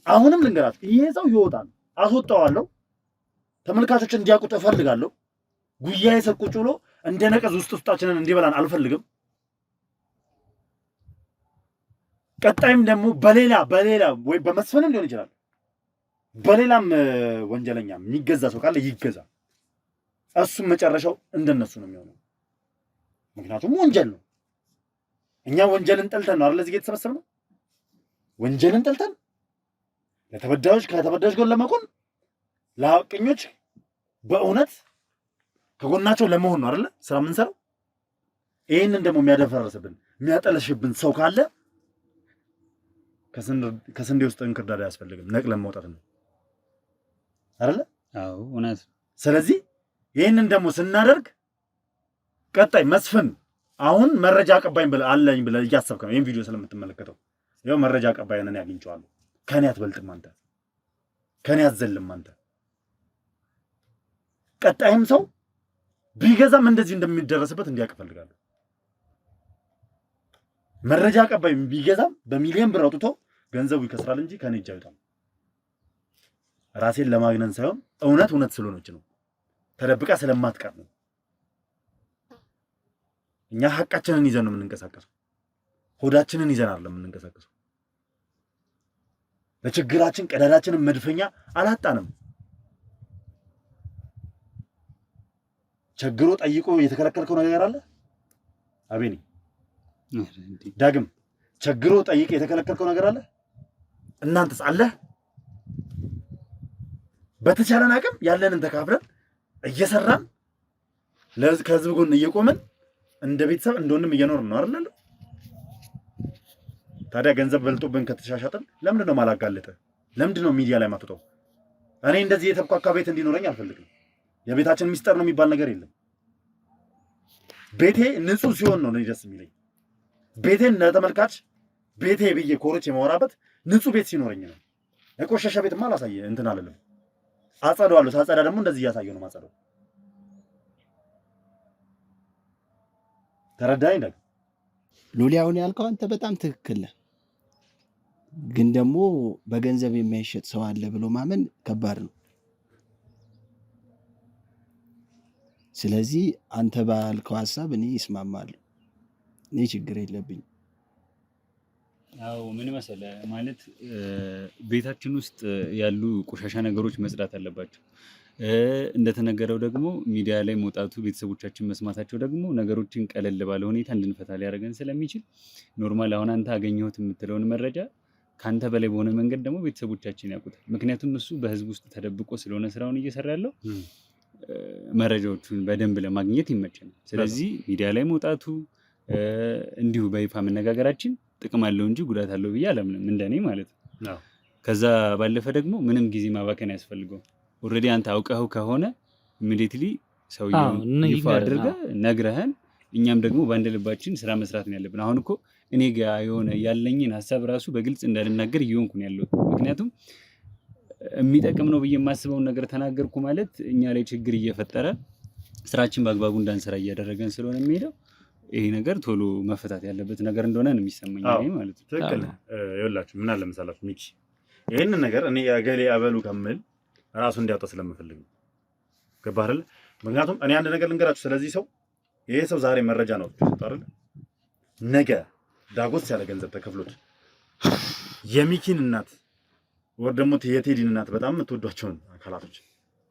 አሁንም ልንገራችሁ፣ ይሄ ሰው ይወጣል፣ አስወጣዋለሁ። ተመልካቾች እንዲያውቁት እፈልጋለሁ። ጉያዬ ስር ቁጭ ብሎ እንደ ነቀዝ ውስጣችንን እንዲበላን አልፈልግም። ቀጣይም ደግሞ በሌላ ወይ በመስፈንም ሊሆን ይችላል፣ በሌላም ወንጀለኛ የሚገዛ ሰው ካለ ይገዛ። እሱም መጨረሻው እንደነሱ ነው የሚሆነው። ምክንያቱም ወንጀል ነው። እኛ ወንጀልን ጠልተን ነው አይደል እዚህ የተሰበሰብነው? ወንጀልን ጠልተን ከተበዳዮች ጎን ለመቆም ለሐቀኞች በእውነት ከጎናቸው ለመሆን ነው አይደል ስራ የምንሰራው። ይህንን ደግሞ የሚያደፈረስብን የሚያጠለሽብን ሰው ካለ ከስንዴ ውስጥ እንክርዳድ አያስፈልግም፣ ነቅለን መውጣት ነው አይደል? አዎ እውነት። ስለዚህ ይህንን ደግሞ ስናደርግ ቀጣይ መስፍን አሁን መረጃ አቀባይ አለኝ ብለህ እያሰብክ ነው ይህን ቪዲዮ ስለምትመለከተው። ያው መረጃ አቀባይ ነን ያግኝቼዋለሁ። ከኔ አትበልጥም አንተ፣ ከኔ አትዘልም አንተ። ቀጣይም ሰው ቢገዛም እንደዚህ እንደሚደረስበት እንዲያውቅ እፈልጋለሁ። መረጃ አቀባይ ቢገዛም በሚሊዮን ብር አውጥቶ ገንዘቡ ይከስራል እንጂ ከኔ እጅ አይወጣም። ራሴን ለማግነን ሳይሆን እውነት ስለሆነች ነው፣ ተደብቃ ስለማትቀር ነው። እኛ ሐቃችንን ይዘን ነው የምንንቀሳቀሰው፣ ሆዳችንን ይዘን አይደለም የምንንቀሳቀሰው። ለችግራችን ቀዳዳችንን መድፈኛ አላጣንም። ቸግሮ ጠይቆ የተከለከልከው ነገር አለ? አቤኔ ዳግም ቸግሮ ጠይቆ የተከለከልከው ነገር አለ? እናንተስ አለ? በተቻለን አቅም ያለንን ተካፍለን እየሰራን ከህዝብ ጎን እየቆምን እንደ ቤተሰብ እንደሆንም እየኖርን ነው አይደል? ታዲያ ገንዘብ በልጦብን ከተሻሻጥን ለምንድን ነው ማላጋለጠ? ለምንድን ነው ሚዲያ ላይ ማትወጣው? እኔ እንደዚህ የተብኳካ ቤት እንዲኖረኝ አልፈልግም። የቤታችን ሚስጥር ነው የሚባል ነገር የለም። ቤቴ ንጹህ ሲሆን ነው ደስ የሚለኝ። ቤቴን ለተመልካች ቤቴ ብዬ ኮርቼ የማወራበት ንጹህ ቤት ሲኖረኝ ነው። የቆሸሸ ቤትማ አላሳየ እንትን አለለም። አጸዳዋለሁ። ሳጸዳ ደግሞ እንደዚህ እያሳየሁ ነው ማጸዳው። ተረዳኝ ደግሞ ሉሊ፣ አሁን ያልከው አንተ በጣም ትክክል ነህ። ግን ደግሞ በገንዘብ የማይሸጥ ሰው አለ ብሎ ማመን ከባድ ነው። ስለዚህ አንተ ባልከው ሀሳብ እኔ ይስማማለሁ። እኔ ችግር የለብኝም። አዎ ምን መሰለህ ማለት ቤታችን ውስጥ ያሉ ቆሻሻ ነገሮች መጽዳት አለባቸው። እንደተነገረው ደግሞ ሚዲያ ላይ መውጣቱ ቤተሰቦቻችን መስማታቸው ደግሞ ነገሮችን ቀለል ባለ ሁኔታ እንድንፈታ ሊያደርገን ስለሚችል ኖርማል አሁን አንተ አገኘሁት የምትለውን መረጃ ከአንተ በላይ በሆነ መንገድ ደግሞ ቤተሰቦቻችን ያውቁታል። ምክንያቱም እሱ በህዝብ ውስጥ ተደብቆ ስለሆነ ስራውን እየሰራ ያለው መረጃዎቹን በደንብ ለማግኘት ይመቸናል። ስለዚህ ሚዲያ ላይ መውጣቱ እንዲሁ በይፋ መነጋገራችን ጥቅም አለው እንጂ ጉዳት አለው ብዬ አላምንም፣ እንደኔ ማለት ነው። ከዛ ባለፈ ደግሞ ምንም ጊዜ ማባከን ያስፈልገው። ኦልሬዲ አንተ አውቀኸው ከሆነ ኢሚዲየትሊ ሰውየውን ይፋ አድርገህ ነግረህን እኛም ደግሞ በአንድ ልባችን ስራ መስራት ነው ያለብን። አሁን እኮ እኔ ጋር የሆነ ያለኝን ሀሳብ ራሱ በግልጽ እንዳልናገር እየሆንኩ ነው ያለሁት። ምክንያቱም የሚጠቅም ነው ብዬ የማስበውን ነገር ተናገርኩ ማለት እኛ ላይ ችግር እየፈጠረ ስራችን በአግባቡ እንዳንሰራ እያደረገን ስለሆነ የሚሄደው ይሄ ነገር ቶሎ መፈታት ያለበት ነገር እንደሆነ ነው የሚሰማኝ ማለት ነው። ትክክል። ይኸውላችሁ ምን አለ መሰላችሁ ሚኪ፣ ይሄንን ነገር እኔ ያገሌ አበሉ ከምል ራሱ እንዲያወጣ ስለምፈልግ ነው። ገባህ አይደል? ምክንያቱም እኔ አንድ ነገር ልንገራችሁ ስለዚህ ሰው፣ ይሄ ሰው ዛሬ መረጃ ነው አይደል? ነገ ዳጎስ ያለ ገንዘብ ተከፍሎት የሚኪን እናት ወር ደግሞ የቴዲን እናት በጣም የምትወዷቸውን አካላቶች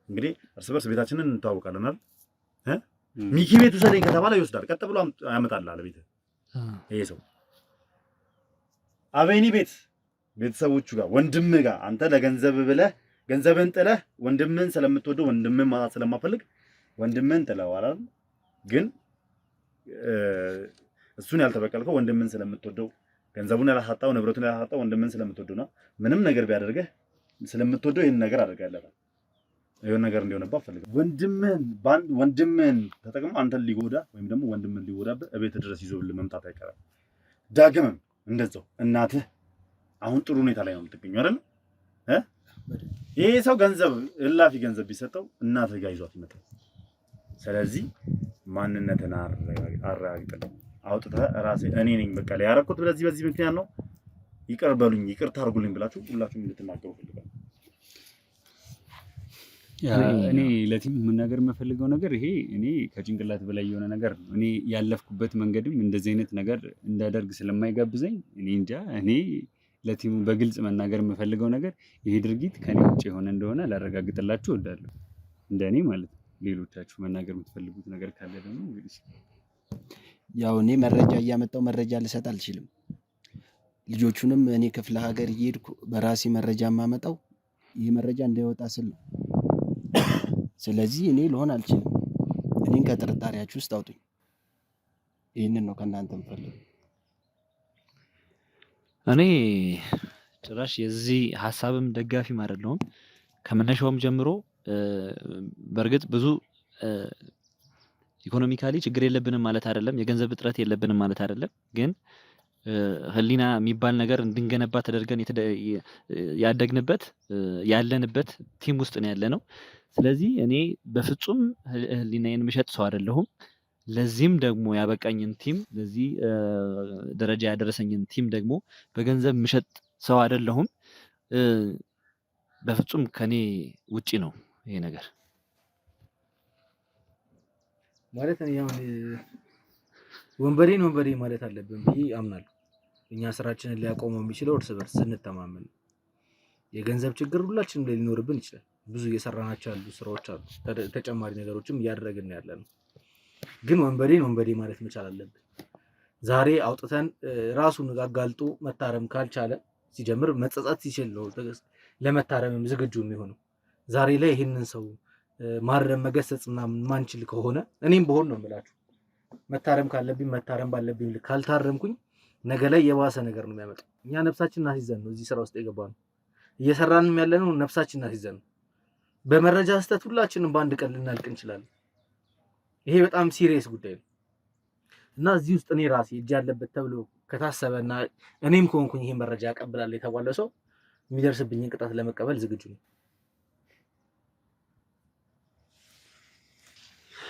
እንግዲህ እርስ በርስ ቤታችንን እንተዋወቃለን አይደል? ሚኪ ቤት ውሰደኝ ከተባለ ይወስዳል። ቀጥ ብሎ ያመጣል አለ ቤት። ይሄ ሰው አቤኒ ቤት ቤተሰቦቹ ጋር ወንድምህ ጋር አንተ ለገንዘብ ብለህ ገንዘብን ጥለህ ወንድምህን ስለምትወደው ወንድምህን ማጣት ስለማፈልግ ወንድምህን ጥለዋል አይደል? ግን እሱን ያልተበቀልከው ወንድምህን ስለምትወደው ገንዘቡን ያላሳጣው ንብረቱን ያላሳጣው ወንድምህን ስለምትወደውና ምንም ነገር ቢያደርግህ ስለምትወደው ይሄን ነገር አድርጋለህ። ይሄን ነገር እንዲሆንብህ አፈልግም። ወንድምህን ተጠቅሞ አንተን ሊጎዳ ወይም ደግሞ ወንድምህን ሊጎዳብህ እቤት ድረስ ይዞብልህ መምጣት አይቀርም። ዳግምም እንደዛው እናትህ አሁን ጥሩ ሁኔታ ላይ ነው የምትገኘው አይደል? ይሄ ሰው ገንዘብ እላፊ ገንዘብ ቢሰጠው እናትህ ጋር ይዟት ይመጣል። ስለዚህ ማንነትን አረጋግጥልኝ አውጥተህ ራሴ እኔ ነኝ በቃ ላይ ያረኩት በዚህ ምክንያት ነው ይቅር በሉኝ ይቅርታ አድርጉልኝ ብላችሁ ሁላችሁም እንድትናገሩ ፈልጋለሁ። እኔ ለቲም መናገር የምፈልገው ነገር ይሄ እኔ ከጭንቅላት በላይ የሆነ ነገር ነው። እኔ ያለፍኩበት መንገድም እንደዚህ አይነት ነገር እንዳደርግ ስለማይጋብዘኝ እኔ እንጃ። እኔ ለቲሙ በግልጽ መናገር የምፈልገው ነገር ይሄ ድርጊት ከኔ ውጭ የሆነ እንደሆነ ላረጋግጥላችሁ እወዳለሁ፣ እንደኔ ማለት ነው። ሌሎቻችሁ መናገር የምትፈልጉት ነገር ካለ ደግሞ እንግዲህ ያው እኔ መረጃ እያመጣው መረጃ ልሰጥ አልችልም። ልጆቹንም እኔ ክፍለ ሀገር እየሄድኩ በራሴ መረጃ የማመጣው ይህ መረጃ እንዳይወጣ ስል ነው። ስለዚህ እኔ ልሆን አልችልም። እኔን ከጥርጣሬያችሁ ውስጥ አውጡኝ። ይህንን ነው ከእናንተ የምፈልገው። እኔ ጭራሽ የዚህ ሀሳብም ደጋፊም አይደለሁም። ከመነሻውም ጀምሮ በእርግጥ ብዙ ኢኮኖሚካሊ ችግር የለብንም ማለት አይደለም፣ የገንዘብ እጥረት የለብንም ማለት አይደለም። ግን ህሊና የሚባል ነገር እንድንገነባ ተደርገን ያደግንበት ያለንበት ቲም ውስጥ ነው ያለነው። ስለዚህ እኔ በፍጹም ህሊናዬን ምሸጥ ሰው አይደለሁም። ለዚህም ደግሞ ያበቃኝን ቲም ለዚህ ደረጃ ያደረሰኝን ቲም ደግሞ በገንዘብ ምሸጥ ሰው አይደለሁም። በፍጹም ከኔ ውጪ ነው ይሄ ነገር ማለት ነው። ያው ወንበዴ ማለት አለብን ብዬ አምናለሁ። እኛ ስራችንን ሊያቆመው የሚችለው እርስ በርስ ስንተማመን። የገንዘብ ችግር ሁላችንም ላይ ሊኖርብን ይችላል። ብዙ እየሰራናቸው ያሉ ስራዎች አሉ፣ ተጨማሪ ነገሮችም እያደረግን ያለ ነው። ግን ወንበዴ ማለት መቻል አለብን። ዛሬ አውጥተን ራሱን አጋልጦ መታረም ካልቻለ ሲጀምር መጸጸት ሲችል ነው ለመታረምም ዝግጁ የሚሆነው። ዛሬ ላይ ይህንን ሰው ማረም መገሰጽ ምናምን ማንችል ከሆነ እኔም በሆን ነው የምላችሁ መታረም ካለብኝ መታረም ባለብኝ ካልታረምኩኝ ነገ ላይ የባሰ ነገር ነው የሚያመጣው። እኛ ነፍሳችንን አስይዘን ነው እዚህ ስራ ውስጥ የገባነው። እየሰራንም ያለነው ነፍሳችንን አስይዘን ነው። በመረጃ ስህተት ሁላችንም በአንድ ቀን ልናልቅ እንችላለን። ይሄ በጣም ሲሪየስ ጉዳይ ነው እና እዚህ ውስጥ እኔ ራሴ እጅ ያለበት ተብሎ ከታሰበና እኔም ከሆንኩኝ ይሄ መረጃ ያቀብላል የተባለ ሰው የሚደርስብኝን ቅጣት ለመቀበል ዝግጁ ነው።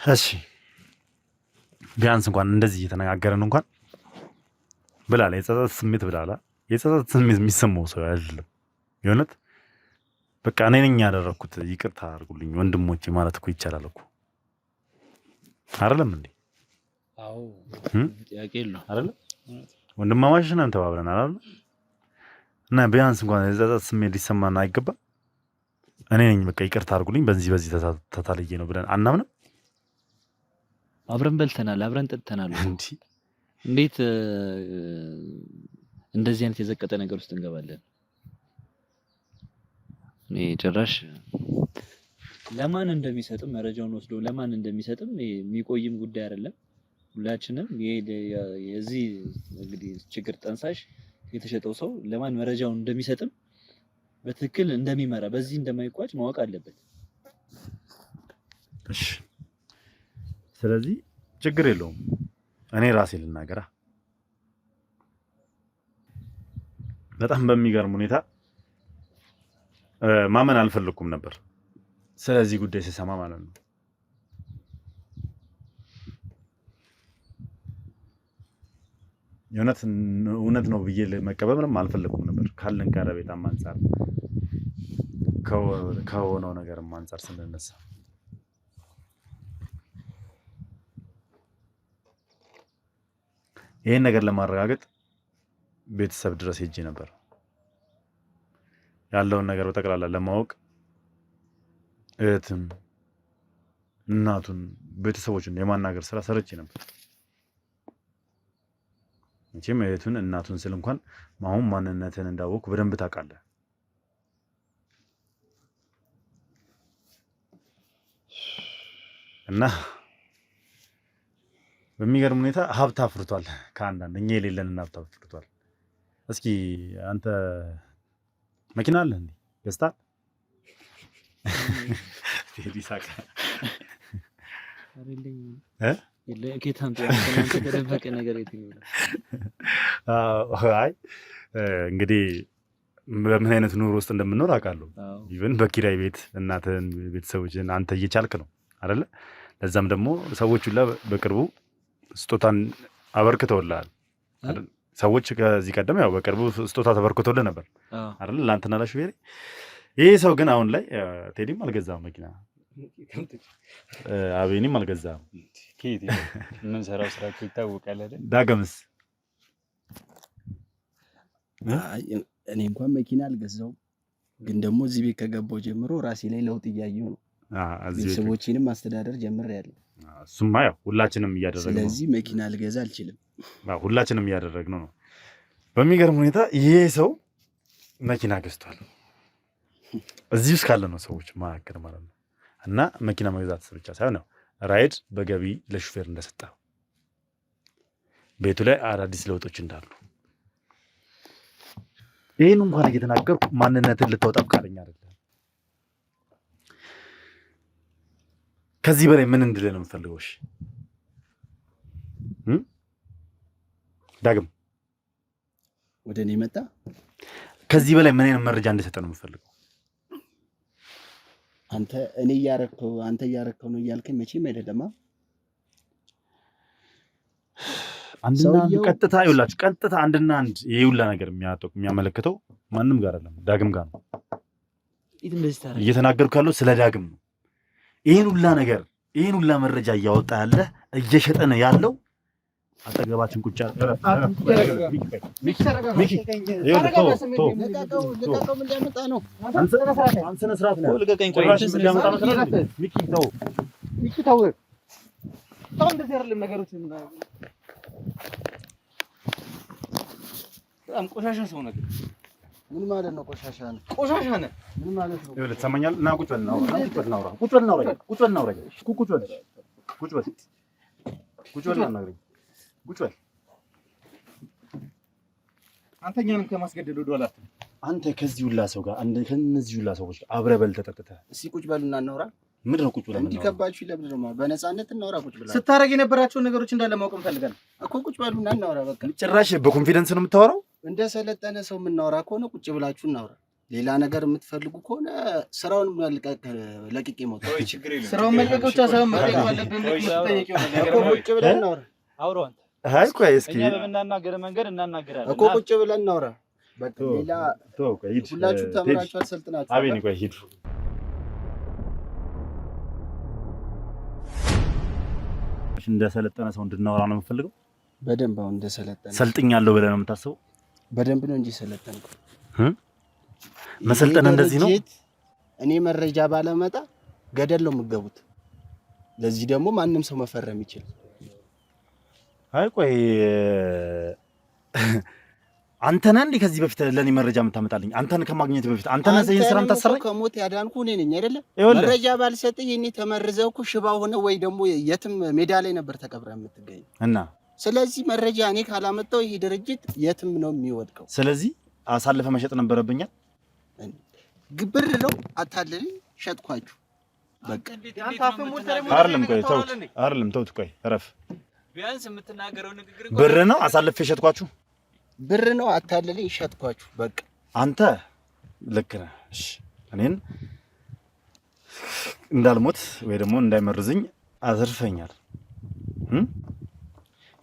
እሺ ቢያንስ እንኳን እንደዚህ እየተነጋገረን እንኳን ብላላ የጸጸት ስሜት ብላላ የጸጸት ስሜት የሚሰማው ሰው አይደለም። የእውነት በቃ እኔ ነኝ ያደረኩት ይቅርታ አድርጉልኝ ወንድሞቼ ማለት እኮ ይቻላል እኮ አይደለም እንዴ? አዎ ጥያቄ የለውም አይደል? ወንድማማች ነን ተባብለን አይደል? እና ቢያንስ እንኳን የጸጸት ስሜት ሊሰማን አይገባም? እኔ ነኝ በቃ ይቅርታ አድርጉልኝ በዚህ ተታለየ ነው ብለን አናምንም? አብረን በልተናል፣ አብረን ጠጥተናል። እንዴት እንደዚህ አይነት የዘቀጠ ነገር ውስጥ እንገባለን? እኔ ጭራሽ ለማን እንደሚሰጥም መረጃውን ወስዶ ለማን እንደሚሰጥም የሚቆይም ጉዳይ አይደለም። ሁላችንም የዚህ እንግዲህ ችግር ጠንሳሽ የተሸጠው ሰው ለማን መረጃውን እንደሚሰጥም በትክክል እንደሚመራ በዚህ እንደማይቋጭ ማወቅ አለበት። እሺ ስለዚህ ችግር የለውም እኔ ራሴ ልናገራ። በጣም በሚገርም ሁኔታ ማመን አልፈለኩም ነበር ስለዚህ ጉዳይ ሲሰማ ማለት ነው። እውነት ነው ብዬ መቀበልም አልፈለኩም ነበር ካለን ቀረቤታም አንፃር ከሆነው ነገርም አንፃር ስንነሳ ይሄን ነገር ለማረጋገጥ ቤተሰብ ድረስ ሄጄ ነበር ያለውን ነገር በጠቅላላ ለማወቅ እህትም እናቱን ቤተሰቦችን የማናገር ስራ ሰርቼ ነበር። መቼም እህቱን እናቱን ስል እንኳን አሁን ማንነትን እንዳወቅ በደንብ ታውቃለህ እና በሚገርም ሁኔታ ሀብት አፍርቷል። ከአንዳንድ እኛ የሌለንን ሀብት አፍርቷል። እስኪ አንተ መኪና አለህ እንዴ? ገዝተሃል? ቴዲሳካ አይ እንግዲህ በምን አይነት ኑሮ ውስጥ እንደምንኖር አውቃለሁ። ኢቭን በኪራይ ቤት እናትህን ቤተሰቦችን አንተ እየቻልክ ነው አይደለ? ለዛም ደግሞ ሰዎች ሁላ በቅርቡ ስጦታን አበርክተውልሃል አይደል? ሰዎች ከዚህ ቀደም ያው በቅርቡ ስጦታ ተበርክቶልህ ነበር አይደል? ላንተና ለሹፌሬ። ይሄ ሰው ግን አሁን ላይ ቴዲም አልገዛም መኪና፣ አቤኒም አልገዛም። ከየት ምን ሰራው ስራ ይታወቃል አይደል? ዳግምስ እኔ እንኳን መኪና አልገዛውም፣ ግን ደግሞ እዚህ ቤት ከገባው ጀምሮ ራሴ ላይ ለውጥ እያየሁ ነው። ቤተሰቦቼንም ማስተዳደር ጀምሬያለሁ። እሱማ ያው ሁላችንም እያደረግን ነው። ስለዚህ መኪና ልገዛ አልችልም። ሁላችንም እያደረግን ነው። በሚገርም ሁኔታ ይሄ ሰው መኪና ገዝቷል። እዚህ ውስጥ ካለ ነው ሰዎች መካከል ማለት ነው። እና መኪና መግዛት ብቻ ሳይሆን ነው ራይድ በገቢ ለሹፌር እንደሰጠው ቤቱ ላይ አዳዲስ ለውጦች እንዳሉ ይሄን እንኳን እየተናገርኩ ማንነትን ልታወጣ ፈቃደኛ አይደለም። ከዚህ በላይ ምን እንድልህ ነው የምፈልገው? እሺ ዳግም ወደ እኔ መጣ። ከዚህ በላይ ምን አይነት መረጃ እንድሰጠ ነው የምፈልገው? አንተ እያረከው ነው እያልከኝ መቼም አይደለም። አንድና አንድ ቀጥታ ይውላችሁ ቀጥታ አንድና አንድ ይሄ ሁላ ነገር የሚያመለክተው ማንም ጋር አይደለም፣ ዳግም ጋር ነው። እየተናገርኩ ያለው ስለ ዳግም ነው። ይሄን ሁላ መረጃ እያወጣ ያለ እየሸጠ ነው ያለው። አጠገባችን ቁጭ በጣም ቆሻሻ ሰው ነገር። ምን ማለት ነው? ቆሻሻ ነህ? ቆሻሻ ነህ? ምን ማለት ነው? ይኸውልህ ትሰማኛለህ? ና ቁጭ በል እናውራ። አንተ እኛንም ከማስገደድ ወደ ኋላ አንተ ከዚህ ሁላ ሰው ጋር ከነዚህ ሁላ ሰዎች ጋር አብረህ በልተህ ጠጥተህ እስኪ ቁጭ በሉና እናውራ። ምንድን ነው ቁጭ ብለን እንዲከባችሁ ለምንድን ነው በነፃነት እናውራ? ቁጭ ብለን ስታረግ የነበራቸውን ነገሮች እንዳለ ማወቅ እንፈልጋለን እኮ። ቁጭ በሉና እናውራ። በቃ ጭራሽ በኮንፊደንስ ነው የምታወራው? እንደ ሰለጠነ ሰው የምናወራ ከሆነ ቁጭ ብላችሁ እናውራ። ሌላ ነገር የምትፈልጉ ከሆነ ስራውን ለቅቄ ሞት ስራውን መልቀቅ ብቻ ሳይሆን መጠየቅ አለብን። ቁጭ ብለን እናውራ። አውሮ አንተ አይ ቆይ እስኪ እኛ በምናናገር መንገድ እናናገራለን እኮ። ቁጭ ብለን እናውራ። በቃ ሌላ ሁላችሁ ተምራችሁ አልሰልጥናችሁ። አቤኔ ቆይ ሂድ። እንደሰለጠነ ሰው እንድናወራ ነው የምፈልገው። በደንብ አሁን እንደሰለጠነ ሰልጥኛለሁ ብለህ ነው የምታስበው? በደንብ ነው እንጂ ሰለጠንኩ። መሰልጠን እንደዚህ ነው። እኔ መረጃ ባለመጣ ገደል ነው የምገቡት። ለዚህ ደግሞ ማንም ሰው መፈረም ይችላል። አይ ቆይ አንተ ነህ እንዴ ከዚህ በፊት ለኔ መረጃ የምታመጣልኝ? አንተን ከማግኘት በፊት አንተ ነህ ይሄን ስራ የምታሰራኝ? ከሞት ያዳንኩ እኔ ነኝ አይደለ? መረጃ ባልሰጥህ እኔ ተመርዘው እኮ ሽባ ሆነ ወይ ደግሞ የትም ሜዳ ላይ ነበር ተቀብረ የምትገኝ እና ስለዚህ መረጃ እኔ ካላመጣው ይሄ ድርጅት የትም ነው የሚወድቀው። ስለዚህ አሳልፈ መሸጥ ነበረብኛል። ግብር ነው አታለኝ ሸጥኳችሁ። በቃ አይደለም ተውት፣ ቆይ እረፍ። ቢያንስ የምትናገረው ንግግር ብር ነው አሳልፈ ሸጥኳችሁ። ብር ነው አታለኝ ሸጥኳችሁ። በቃ አንተ ልክ ነህ። እሺ እኔን እንዳልሞት ወይ ደግሞ እንዳይመርዝኝ አዝርፈኛል።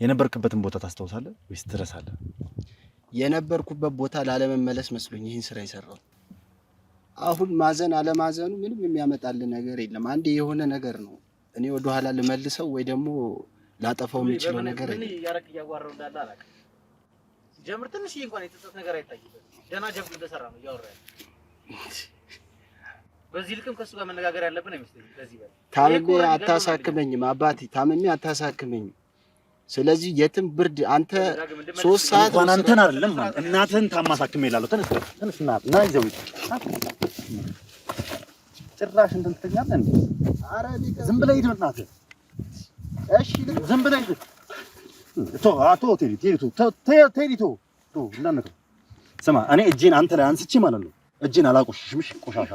የነበርክበትን ቦታ ታስታውሳለህ ወይስ ትረሳለህ? የነበርኩበት ቦታ ላለመመለስ መስሎኝ ይህን ስራ የሰራው። አሁን ማዘን አለማዘኑ ምንም የሚያመጣልን ነገር የለም። አንዴ የሆነ ነገር ነው። እኔ ወደ ኋላ ልመልሰው ወይ ደግሞ ላጠፋው የምችለው ነገር የለም። ያረክ ያዋራው እንዳለ አላውቅም። ጀምር ትንሽ እንኳን የተሰጠ ነገር አይታይም። ደና ጀብዱ እንደሰራ ነው ያወራል። በዚህ ልክም ከሱ ጋር መነጋገር ያለብን አይመስልኝም። ከዚህ በላይ ታምሜ አታሳክመኝም አባቴ፣ ታምሜ አታሳክመኝም። ስለዚህ የትም ብርድ አንተ 3 ሰዓት እንኳን አንተን አይደለም ማለት እናትህን ታማሳክም ይላል። ተነስ ና ይዘው ጭራሽ እንትን ትተኛለህ እንዴ? ኧረ ዝም ብለህ ሂድ እናትህ። እሺ ዝም ብለህ ሂድ። ቴዲ እንዳነከው ስማ፣ እኔ እጄን አንተ ላይ አንስቼ ማለት ነው እጄን አላቆሽሽም። እሺ ቆሻሻ